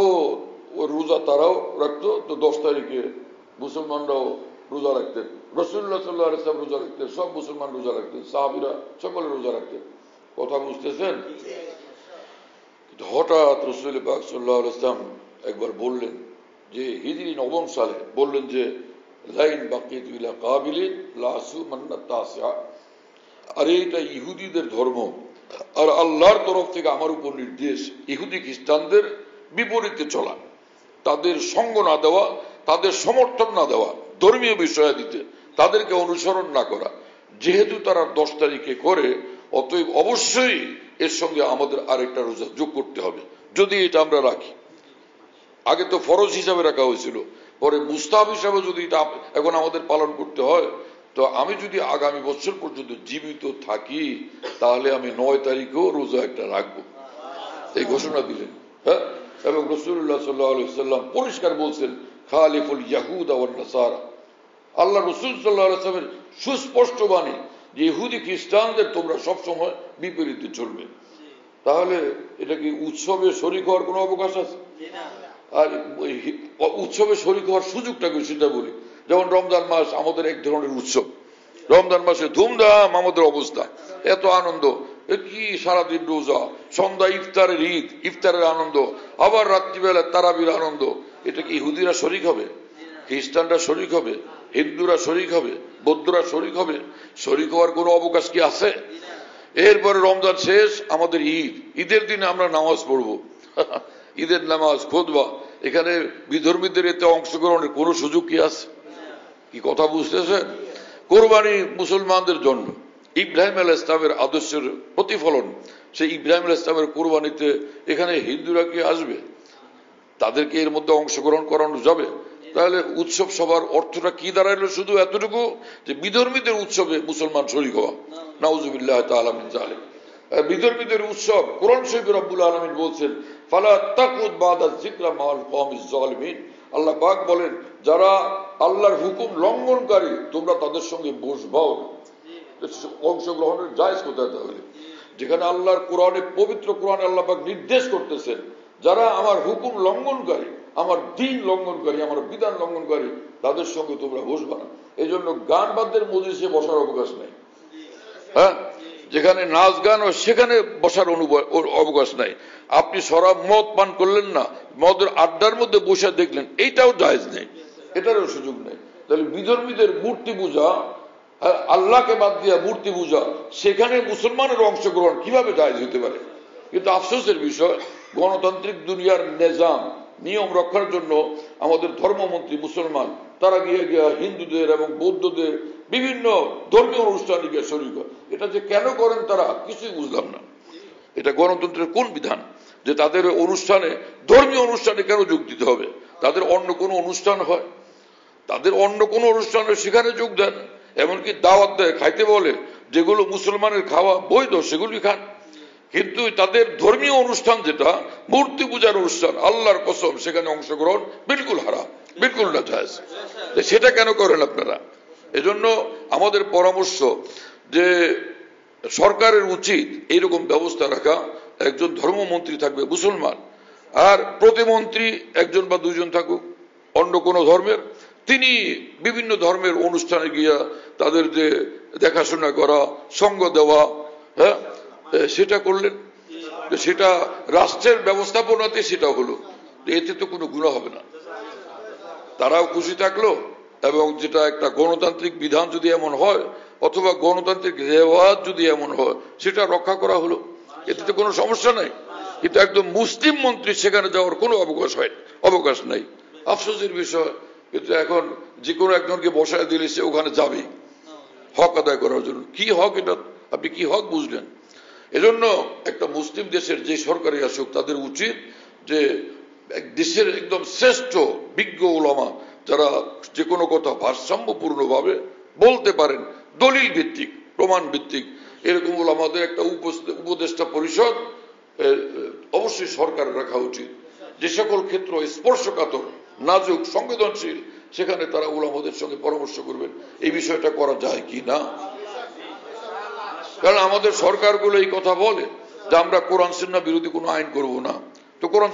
ওই রোজা তারাও রাখতো। তো 10 তারিখে মুসলমানরাও রোজা রাখতেন, রাসূলুল্লাহ সাল্লাল্লাহু আলাইহি ওয়াসাল্লাম রোজা রাখতেন, সব মুসলমান রোজা রাখতেন, সাহাবীরা সকলে রোজা রাখতেন। কথা বুঝতেছেন? হঠাৎ রাসূল পাক সাল্লাল্লাহু আলাইহি ওয়াসাল্লাম একবার বললেন যে হিজরি 9 সালে বললেন যে লাইন বাকিতু ইলা কাবিলিন লা আসুমান্না তাসিআ, আর এটা ইহুদিদের ধর্ম, আর আল্লাহর তরফ থেকে আমার উপর নির্দেশ ইহুদি খ্রিস্টানদের বিপরীতে চলা, তাদের সঙ্গ না দেওয়া, তাদের সমর্থন না দেওয়া, ধর্মীয় বিষয় দিতে তাদেরকে অনুসরণ না করা। যেহেতু তারা 10 তারিখে করে, অতএব অবশ্যই এর সঙ্গে আমাদের আরেকটা রোজা যোগ করতে হবে যদি এটা আমরা রাখি। আগে তো ফরজ হিসাবে রাখা হয়েছিল, পরে মুস্তাহাব হিসাবে যদি এটা এখন আমাদের পালন করতে হয়, তো আমি যদি আগামী বছর পর্যন্ত জীবিত থাকি তাহলে আমি 9 তারিখেও রোজা একটা রাখবো, এই ঘোষণা দিলেন। হ্যাঁ, এবং রাসূলুল্লাহ সাল্লাল্লাহু আলাইহি ওয়াসাল্লাম পরিষ্কার বলছেন খালিফুল ইয়াহুদা ওয়ান নাসারা। আল্লাহ রাসূল সাল্লাল্লাহু আলাইহি ওয়াসাল্লামের সুস্পষ্ট বাণী যে ইহুদি খ্রিস্টানদের তোমরা সবসময় বিপরীতে চলবে। তাহলে এটা কি উৎসবে শরীক হওয়ার কোনো অবকাশ আছে? আর উৎসবে শরীক হওয়ার সুযোগটা কি সেটা বলি। যেমন রমজান মাস আমাদের এক ধরনের উৎসব, রমজান মাসে ধুমধাম আমাদের অবস্থা, এত আনন্দ, কি সারাদিন রোজা, সন্ধ্যা ইফতারের ঈদ, ইফতারের আনন্দ, আবার রাত্রিবেলা তারাবির আনন্দ। এটা কি ইহুদিরা শরীক হবে? খ্রিস্টানরা শরীক হবে? হিন্দুরা শরীক হবে? বৌদ্ধরা শরীক হবে? শরীক হওয়ার কোনো অবকাশ কি আছে? এরপরে রমজান শেষ, আমাদের ঈদ, ঈদের দিনে আমরা নামাজ পড়বো, ঈদের নামাজ, খুতবা। এখানে বিধর্মীদের এতে অংশগ্রহণের কোনো সুযোগ কি আছে? কি কথা বুঝতেছেন? কোরবানি মুসলমানদের জন্য ইব্রাহিম আলাইহিস সালামের আদর্শের প্রতিফলন। সেই ইব্রাহিম আলাইহিস সালামের কোরবানিতে এখানে হিন্দুরা কি আসবে? তাদেরকে এর মধ্যে অংশগ্রহণ করানো যাবে? তাহলে উৎসব সবার অর্থটা কি দাঁড়াইলো? শুধু এতটুকু যে বিধর্মীদের উৎসবে মুসলমান শরীক হওয়া। নাউজুবিল্লাহ তাআলা মিন যালিক। বিধর্মীদের উৎসব কোরআন শরীফে রব্বুল আলামিন বলছেন ফালা তাকুদ বাদা যিকরা মাল কওমিজ জালিমিন। আল্লাহ পাক বলেন যারা আল্লাহর হুকুম লঙ্ঘনকারী তোমরা তাদের সঙ্গে বসবাও না। অংশগ্রহণের জায়েজ কোথায়? তাহলে যেখানে আল্লাহর কোরআনে, পবিত্র কোরআনে আল্লাহ পাক নির্দেশ করতেছেন যারা আমার হুকুম লঙ্ঘনকারী, আমার দ্বীন লঙ্ঘনকারী, আমার বিধান লঙ্ঘনকারী, তাদের সঙ্গে তোমরা বসবা না। এই জন্য গান বাদ্যের মজলিসে বসার অবকাশ নেই। হ্যাঁ, যেখানে নাচ গান ও সেখানে বসার অবকাশ নাই। আপনি শরাব মদ পান করলেন না, মদের আড্ডার মধ্যে বসে দেখলেন, এইটাও জায়েজ নেই, এটারও সুযোগ নেই। তাহলে বিধর্মীদের মূর্তি পূজা, আল্লাহকে বাদ দিয়া মূর্তি পূজা, সেখানে মুসলমানের অংশগ্রহণ কিভাবে জায়েজ হতে পারে? কিন্তু আফসোসের বিষয়, গণতান্ত্রিক দুনিয়ার নিজাম, নিয়ম রক্ষার জন্য আমাদের ধর্মমন্ত্রী মুসলমান তারা গিয়ে গিয়ে হিন্দুদের এবং বৌদ্ধদের বিভিন্ন ধর্মীয় অনুষ্ঠানে গিয়ে শরীক হয়। এটা যে কেন করেন তারা, কিছুই বুঝলাম না। এটা গণতন্ত্রের কোন বিধান যে তাদের অনুষ্ঠানে, ধর্মীয় অনুষ্ঠানে কেন যোগ দিতে হবে? তাদের অন্য কোনো অনুষ্ঠান হয়, তাদের অন্য কোনো অনুষ্ঠানে সেখানে যোগ দেন, এমনকি দাওয়াত দেয়, খাইতে বলে, যেগুলো মুসলমানের খাওয়া বৈধ সেগুলি খান। কিন্তু তাদের ধর্মীয় অনুষ্ঠান যেটা মূর্তি পূজার অনুষ্ঠান, আল্লাহর কসম, সেখানে অংশগ্রহণ বিলকুল হারাম, বিলকুল না জায়েজ। সেটা কেন করেন আপনারা? এজন্য আমাদের পরামর্শ যে সরকারের উচিত এইরকম ব্যবস্থা রাখা, একজন ধর্মমন্ত্রী থাকবে মুসলমান, আর প্রতিমন্ত্রী একজন বা দুইজন থাকুক অন্য কোনো ধর্মের, তিনি বিভিন্ন ধর্মের অনুষ্ঠানে গিয়া তাদের যে দেখাশোনা করা, সঙ্গ দেওয়া, হ্যাঁ, সেটা করলেন। সেটা রাষ্ট্রের ব্যবস্থাপনাতে সেটা হলো, এতে তো কোনো গুনাহ হবে না, তারাও খুশি থাকলো। এবং যেটা একটা গণতান্ত্রিক বিধান যদি এমন হয়, অথবা গণতান্ত্রিক রেওয়াজ যদি এমন হয়, সেটা রক্ষা করা হলো, এতে তো কোনো সমস্যা নাই। কিন্তু একদম মুসলিম মন্ত্রী সেখানে যাওয়ার কোনো অবকাশ নাই। আফসোসের বিষয়, কিন্তু এখন যে কোনো একজনকে বসায় দিলে সে ওখানে যাবেই হক আদায় করার জন্য। কি হক এটা? আপনি কি হক বুঝলেন? এজন্য একটা মুসলিম দেশের যে সরকারি আসুক, তাদের উচিত যে দেশের একদম শ্রেষ্ঠ বিজ্ঞ ওলামা যারা যে কোনো কথা ভারসাম্যপূর্ণভাবে বলতে পারেন, দলিল ভিত্তিক, প্রমাণ ভিত্তিক, এরকম ওলামাদের একটা উপদেষ্টা পরিষদ অবশ্যই সরকার রাখা উচিত। যে সকল ক্ষেত্র স্পর্শকাতর, নাজুক, সংবেদনশীল, সেখানে তারা ওলামাদের সঙ্গে পরামর্শ করবেন এই বিষয়টা করা যায় কি না। কারণ আমাদের সরকারগুলো এই কথা বলে যে আমরা কোরআন সুন্নাহ বিরোধী কোনো আইন করব না। তো কোরআন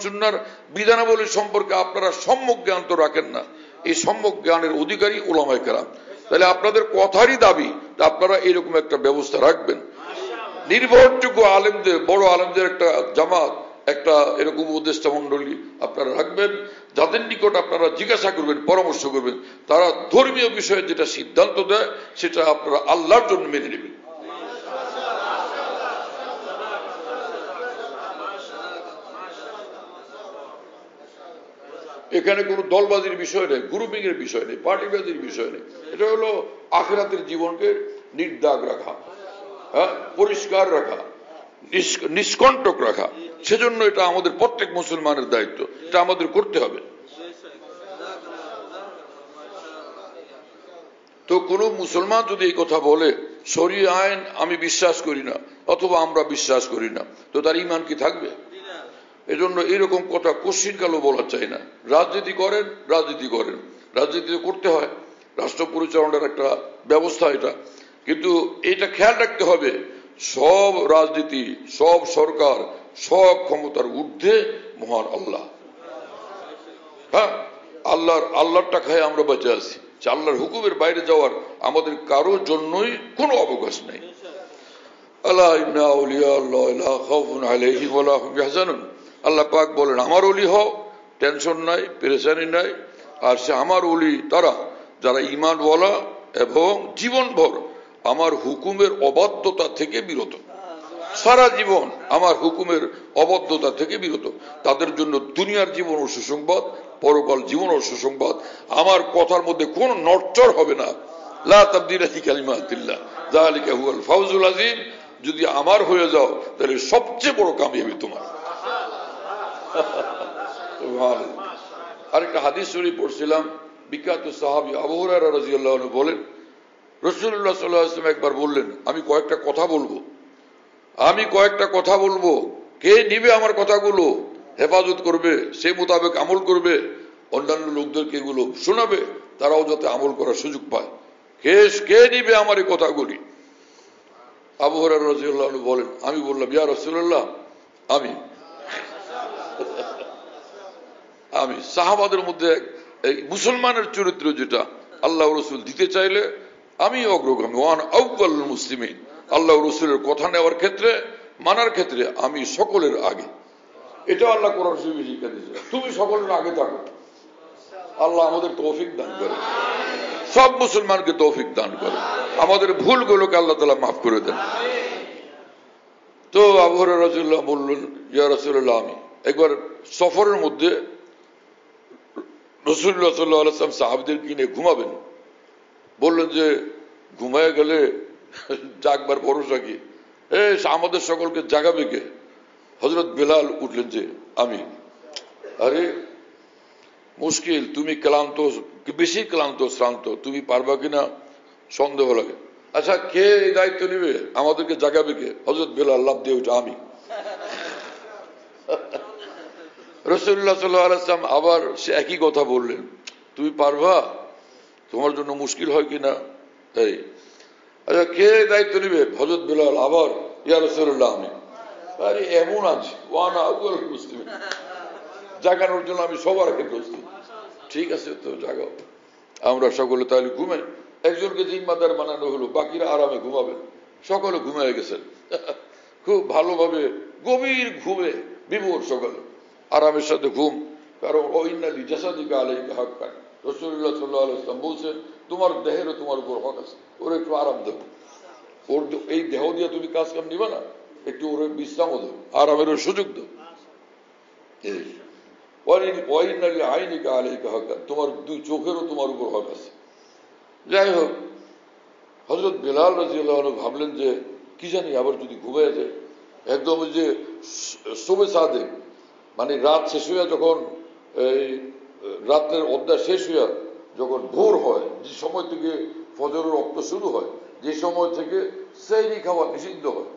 সুন্নাহর বিধানাবলী সম্পর্কে আপনারা সম্যক জ্ঞান তো রাখেন না। এই সম্যক জ্ঞানের অধিকারী উলামায়ে কেরাম। তাহলে আপনাদের কথারই দাবি আপনারা এরকম একটা ব্যবস্থা রাখবেন। নির্ভরযোগ্য আলেমদের, বড় আলেমদের একটা জামাত, একটা এরকম উপদেষ্টা মন্ডলী আপনারা রাখবেন, যাদের নিকট আপনারা জিজ্ঞাসা করবেন, পরামর্শ করবেন, তারা ধর্মীয় বিষয়ে যেটা সিদ্ধান্ত দেয় সেটা আপনারা আল্লাহর জন্য মেনে নেবেন। এখানে কোনো দলবাজির বিষয় নেই, গ্রুপিং এর বিষয় নেই, পার্টিবাজির বিষয় নেই। এটা হলো আখিরাতের জীবনকে নির্দাগ রাখা, পরিষ্কার রাখা, নিষ্কণ্টক রাখা। সেজন্য এটা আমাদের প্রত্যেক মুসলমানের দায়িত্ব, এটা আমাদের করতে হবে। তো কোনো মুসলমান যদি এই কথা বলে শরীয়ত আইন আমি বিশ্বাস করি না অথবা আমরা বিশ্বাস করি না, তো তার ঈমান কি থাকবে? এজন্য এরকম কথা কোশ্চিনকালও বলা চাই না। রাজনীতি করেন, রাজনীতি করতে হয়, রাষ্ট্র পরিচালনার একটা ব্যবস্থা এটা। কিন্তু এটা খেয়াল রাখতে হবে, সব রাজনীতি, সব সরকার, সব ক্ষমতার ঊর্ধ্বে মহান আল্লাহ। হ্যাঁ, আল্লাহরটা খায় আমরা বেঁচে আছি। আল্লাহর হুকুমের বাইরে যাওয়ার আমাদের কারোর জন্যই কোনো অবকাশ নেই। আল্লাহ ইন্না আউলিয়া আল্লাহ লা খাউফুন আলাইহিম ওয়া লা হুম ইয়াহজানুন। আল্লাহ পাক বলেন, আমার ওলি হও, টেনশন নাই, পেরেশানি নাই। আর সে আমার ওলি তারা যারা ঈমানওয়ালা এবং জীবনভর আমার হুকুমের অবাধ্যতা থেকে বিরত, সারা জীবন আমার হুকুমের অবাধ্যতা থেকে বিরত। তাদের জন্য দুনিয়ার জীবনও সুসংবাদ, পরকাল জীবনও সুসংবাদ। আমার কথার মধ্যে কোনো নড়চড় হবে না। লা তাবদীলা লিকালিমাতিল্লাহ যালিকা হুয়াল ফাউজুল আযীম। যদি আমার হয়ে যাও তাহলে সবচেয়ে বড় কামিয়াবি তোমার। আরেকটা হাদিস শরীফ পড়ছিলাম, বিখ্যাত সাহাবী আবু হুরায়রা রাদিয়াল্লাহু আনহু বলেন, রাসূলুল্লাহ সাল্লাল্লাহু আলাইহি ওয়াসাল্লাম একবার বললেন, আমি কয়েকটা কথা বলবো, কে নিবে আমার কথাগুলো, হেফাজত করবে, সে মোতাবেক আমল করবে, অন্যান্য লোকদেরকে এগুলো শোনাবে, তারাও যাতে আমল করার সুযোগ পায়। কে নিবে আমার এই কথাগুলি? আবু হুরায়রা রাদিয়াল্লাহু আনহু বলেন, আমি বললাম, ইয়া রাসূলুল্লাহ, আমি সাহাবাদের মধ্যে এই মুসলমানের চরিত্র যেটা আল্লাহ রসুল দিতে চাইলে আমি অগ্রগামী, ওয়ান আউয়ালুল মুসলিমিন। আল্লাহ রসুলের কথা নেওয়ার ক্ষেত্রে, মানার ক্ষেত্রে আমি সকলের আগে। এটা আল্লাহ কোরআন শরীফে শিক্ষা দিয়েছে, তুমি সকলের আগে থাকো। আল্লাহ আমাদের তৌফিক দান করে, সব মুসলমানকে তৌফিক দান করে, আমাদের ভুলগুলোকে আল্লাহ তাআলা মাফ করে দেন। তো আবু হুরায়রা রাদিয়াল্লাহু আনহু বললেন, ইয়া রাসূলুল্লাহ, আমি একবার সফরের মধ্যে রাসূলুল্লাহ সাল্লাল্লাহু আলাইহি ওয়াসাল্লাম সাহাবীদেরকে নিয়ে ঘুমাবেন। বললেন যে ঘুমায় গেলে জাগবার ভরসা কি, আমাদের সকলকে জাগাবে কে? হযরত বেলাল উঠলেন যে আমি। আরে মুশকিল, তুমি ক্লান্ত, বেশি ক্লান্ত শ্রান্ত, তুমি পারবা কিনা সন্দেহ লাগে। আচ্ছা, কে এই দায়িত্ব নেবে, আমাদেরকে জাগাবে কে? হযরত বেলাল লাফ দিয়ে উঠে, আমি। রাসূলুল্লাহ সাল্লাল্লাহু আলাইহি ওয়াসাল্লাম আবার সে একই কথা বললেন, তুমি পারবা, তোমার জন্য মুশকিল হয় কিনা? এই আচ্ছা, কে দায়িত্ব নেবে? হযরত বেলাল আবার, ইয়া রাসূলুল্লাহ, আমি। আরে এমন আছে, ওয়ানা আউয়ালুল মুসলিমিন, জাগানোর জন্য আমি সবার আগে প্রস্তুত। ঠিক আছে, তো জাগাও। আমরা সকলে তাহলে ঘুমাই। একজনকে জিম্মাদার বানানো হলো, বাকিরা আরামে ঘুমাবেন। সকলে ঘুমিয়ে গেছেন, খুব ভালোভাবে গভীর ঘুমে বিভোর, সকালে আরামের সাথে ঘুম। কারণ ওয়াইন্না লিজাসাদিকা আলাইকা হাক্কান, রাসূলুল্লাহ সাল্লাল্লাহু আলাইহি ওয়াসাল্লাম বলছেন, তোমার দেহেরও তোমার উপর হক আছে, ওর একটু আরাম দেবো। ওর এই দেহ দিয়ে তুমি কাজ কাম নিবে না, একটু ওর বিশ্রামও দেবো, আরামেরও সুযোগ দেবো। ওয়াইন্না লিআইনিকা আলাইকা হাক্কান, তোমার দুই চোখেরও তোমার উপর হক আছে। যাই হোক, হযরত বেলাল রাদিয়াল্লাহু আনহু ভাবলেন যে কি জানি আবার যদি ঘুমিয়ে যায়। একদম যে শোবে সাদেক, মানে রাত শেষ হইয়া যখন এই রাত্রের অধ্যায় শেষ হইয়া যখন ভোর হয়, যে সময় থেকে ফজরের রক্ত শুরু হয়, যে সময় থেকে সেহরি খাওয়া নিষিদ্ধ হয়,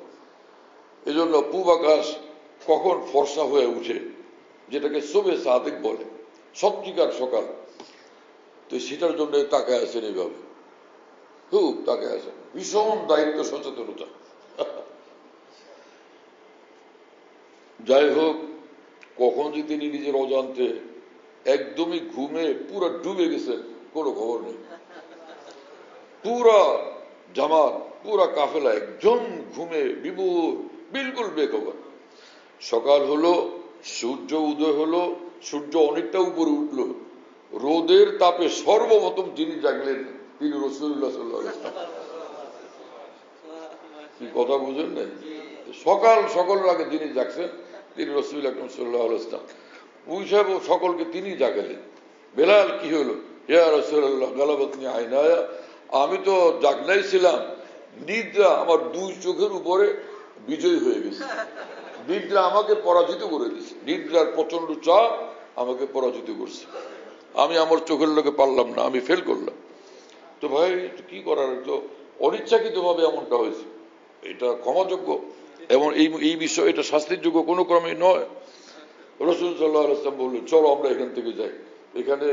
এই জন্য পূব আকাশ কখন ফর্সা হয়ে উঠে, যেটাকে শোবে সাদেক বলে, সত্যিকার সকাল। তো সেটার জন্য তাকায় আছেন এইভাবে, খুব তাকায় আছেন, ভীষণ দায়িত্ব সচেতনতা। যাই হোক, কখন যে তিনি নিজের অজান্তে একদমই ঘুমে পুরো ডুবে গেছেন, কোনো খবর নেই। পুরা জামাত, পুরা কাফেলা একদম ঘুমে বিভোর, বিলকুল বেখবর। সকাল হলো, সূর্য উদয় হলো, সূর্য অনেকটা উপরে উঠলো, রোদের তাপে সর্বপ্রথম যিনি জাগলেন তিনি রাসূলুল্লাহ সাল্লাল্লাহু আলাইহি ওয়াসাল্লাম। কি কথা বুঝেন না? সকলের আগে যিনি জাগছেন তিনি রাসূল আকরাম সাল্লাল্লাহু আলাইহি ওয়াসাল্লাম। ওই সব সকলকে তিনি জাগালেন। বেলাল, কি হলো? ইয়া রাসূলুল্লাহ গালাবাতনি আইনায়া, আমি তো জাগনাই ছিলাম, নিদ্রা আমার দুই চোখের উপরে বিজয় হয়ে গেছে। নিদ্রা আমাকে পরাজিত করে দিয়েছে, নিদ্রার প্রচন্ড চাপ আমাকে পরাজিত করছে। আমি আমার চোখের লোকে পারলাম না, আমি ফেল করলাম। তো ভাই কি করার, তো অনিচ্ছাকৃতভাবে এমনটা হয়েছে, এটা ক্ষমাযোগ্য এবং এই বিষয় এটা শাস্তির যোগ্য কোনো ক্রমে নয়। রাসূল সাল্লাল্লাহু আলাইহি ওয়াসাল্লাম বললেন, চলো আমরা এখান থেকে যাই, এখানে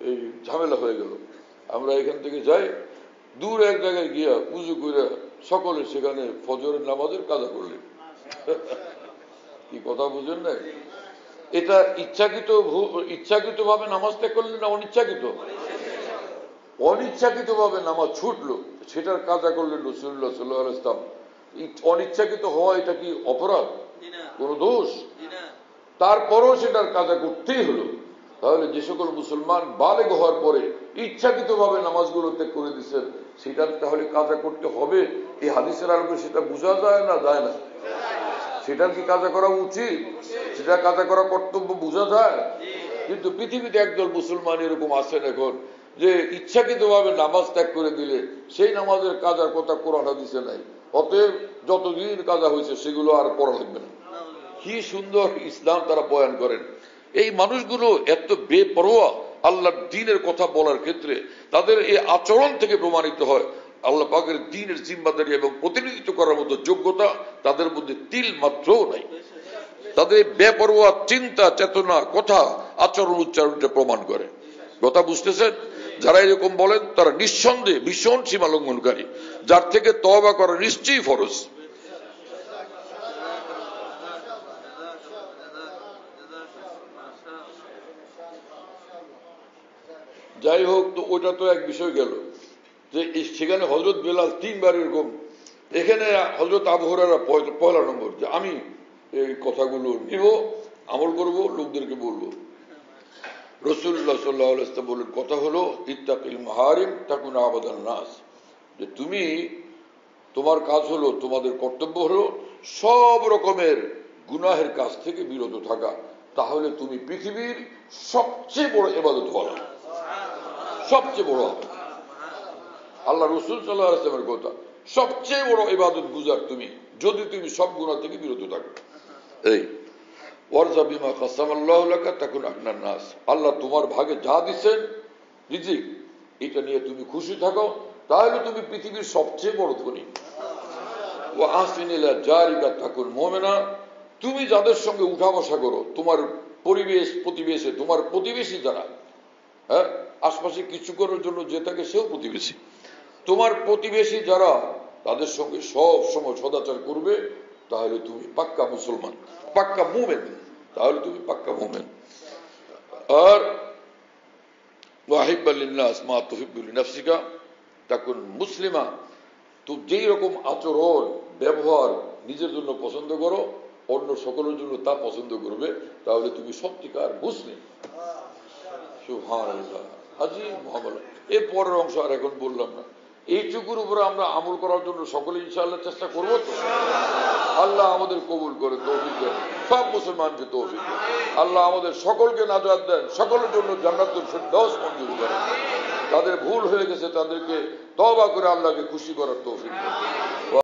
এই ঝামেলা হয়ে গেল, আমরা এখান থেকে যাই। দূর এক জায়গায় গিয়া উজু করে সকলে সেখানে ফজরের নামাজের কাজা করলেন। কি কথা বুঝেন না? এটা ইচ্ছাকৃত ভাবে নামাজ ত্যাগ করলেন না অনিচ্ছাকৃত? অনিচ্ছাকৃত ভাবে নামাজ ছুটলো, সেটার কাজা করলেন রাসূলুল্লাহ সাল্লাল্লাহু আলাইহি ওয়াসাল্লাম। অনিচ্ছাকৃত হওয়া এটা কি অপরাধ, কোন দোষ? তারপরও সেটার কাজা করতেই হলো। তাহলে যে সকল মুসলমান বালেগ হওয়ার পরে ইচ্ছাকৃত ভাবে নামাজগুলো ত্যাগ করে দিচ্ছেন, সেটার তাহলে কাজা করতে হবে, এই হাদিসের আলোকে সেটা বোঝা যায় না? যায় না? সেটার কি কাজা করা উচিত? সেটা কাজা করা কর্তব্য বোঝা যায়। কিন্তু পৃথিবীতে একদল মুসলমান এরকম আছেন এখন, যে ইচ্ছাকৃত ভাবে নামাজ ত্যাগ করে দিলে সেই নামাজের কাজার কথা কোরআন হাদিসে নাই, অতএব যতদিন কাজা হয়েছে সেগুলো আর পড়া লাগবে না। কি সুন্দর ইসলাম তারা বয়ান করেন। এই মানুষগুলো এত বেপরোয়া আল্লাহর দ্বীনের কথা বলার ক্ষেত্রে, তাদের এই আচরণ থেকে প্রমাণিত হয় আল্লাহ পাকের দ্বীনের জিম্মাদারি এবং প্রতিনিধিত্ব করার মতো যোগ্যতা তাদের মধ্যে তিল মাত্রও নাই। তাদের বেপরোয়া চিন্তা, চেতনা, কথা, আচরণ, উচ্চারণটা প্রমাণ করে। কথা বুঝতেছেন? যারা এরকম বলেন তারা নিঃসন্দেহে ভীষণ সীমা লঙ্ঘনকারী, যার থেকে তওবা করা নিশ্চয়ই ফরজ। যাই হোক, তো ওটা তো এক বিষয় গেল, যে সেখানে হযরত বেলাল 3 বার এরকম, এখানে হযরত আবু হুরায়রা পয়লা নম্বর, যে আমি এই কথাগুলো নিব, আমল করব, লোকদেরকে বলবো। রাসূলুল্লাহ সাল্লাল্লাহু আলাইহি ওয়াসাল্লাম বলেন, কথা হলো ইত্তাকিল মাহারিম তাকুন আবাদান নাস, যে তুমি, তোমার কাজ হলো, তোমাদের কর্তব্য হলো সব রকমের গুনাহের কাজ থেকে বিরত থাকা, তাহলে তুমি পৃথিবীর সবচেয়ে বড় ইবাদত হলো, সবচেয়ে বড় হবে। আল্লাহ রাসূল সাল্লাল্লাহু আলাইহি ওয়াসাল্লামের কথা, সবচেয়ে বড় ইবাদত গুজার তুমি, যদি তুমি সব গুনাহ থেকে বিরত থাকো। এই ওয়ারজা বিমা কাসামাল্লাহু লাকা তাকুন আগনান নাস, আল্লাহ তোমার ভাগে যা দিবেন রিজিক, এটা নিয়ে তুমি খুশি থাকো, তাহলে তুমি পৃথিবীর সবচেয়ে বড় ধনী। ওয়া আহসিন ইলা জারিকা তাকুন মুমিনা, তুমি যাদের সঙ্গে উঠা বসা করো, তোমার পরিবেশ প্রতিবেশে, তোমার প্রতিবেশী যারা, হ্যাঁ, আশপাশে কিছু করার জন্য যে থাকে সেও প্রতিবেশী, তোমার প্রতিবেশী যারা, তাদের সঙ্গে সব সময় সদাচার করবে, তাহলে তুমি পাক্কা মুসলমান, পাক্কা মুমিন, তাহলে তুমি পাক্কা মুমিন। আর ওয়াহিব্বা লিন্নাস মা তুহিব্বু লিনাফসিকা তাকুন মুসলিমা, তো যেই রকম আচরণ ব্যবহার নিজের জন্য পছন্দ করো, অন্য সকলের জন্য তা পছন্দ করবে, তাহলে তুমি সত্যিকার মুসলিম। সুবহানাল্লাহ, আজিম মুআমালা। এর পরের অংশ আর এখন বললাম না, এইটুকুর উপরে আমরা আমল করার জন্য সকলে ইনশাআল্লাহ চেষ্টা করবো তো। আল্লাহ আমাদের কবুল করে, তৌফিক দেন, সব মুসলমানকে তৌফিক দেন। আল্লাহ আমাদের সকলকে নাজাত দেন, সকলের জন্য জান্নাতুল ফিরদাউস মঞ্জুর করেন। তাদের ভুল হয়ে গেছে, তাদেরকে তওবা করে আল্লাহকে খুশি করার তৌফিক দেন।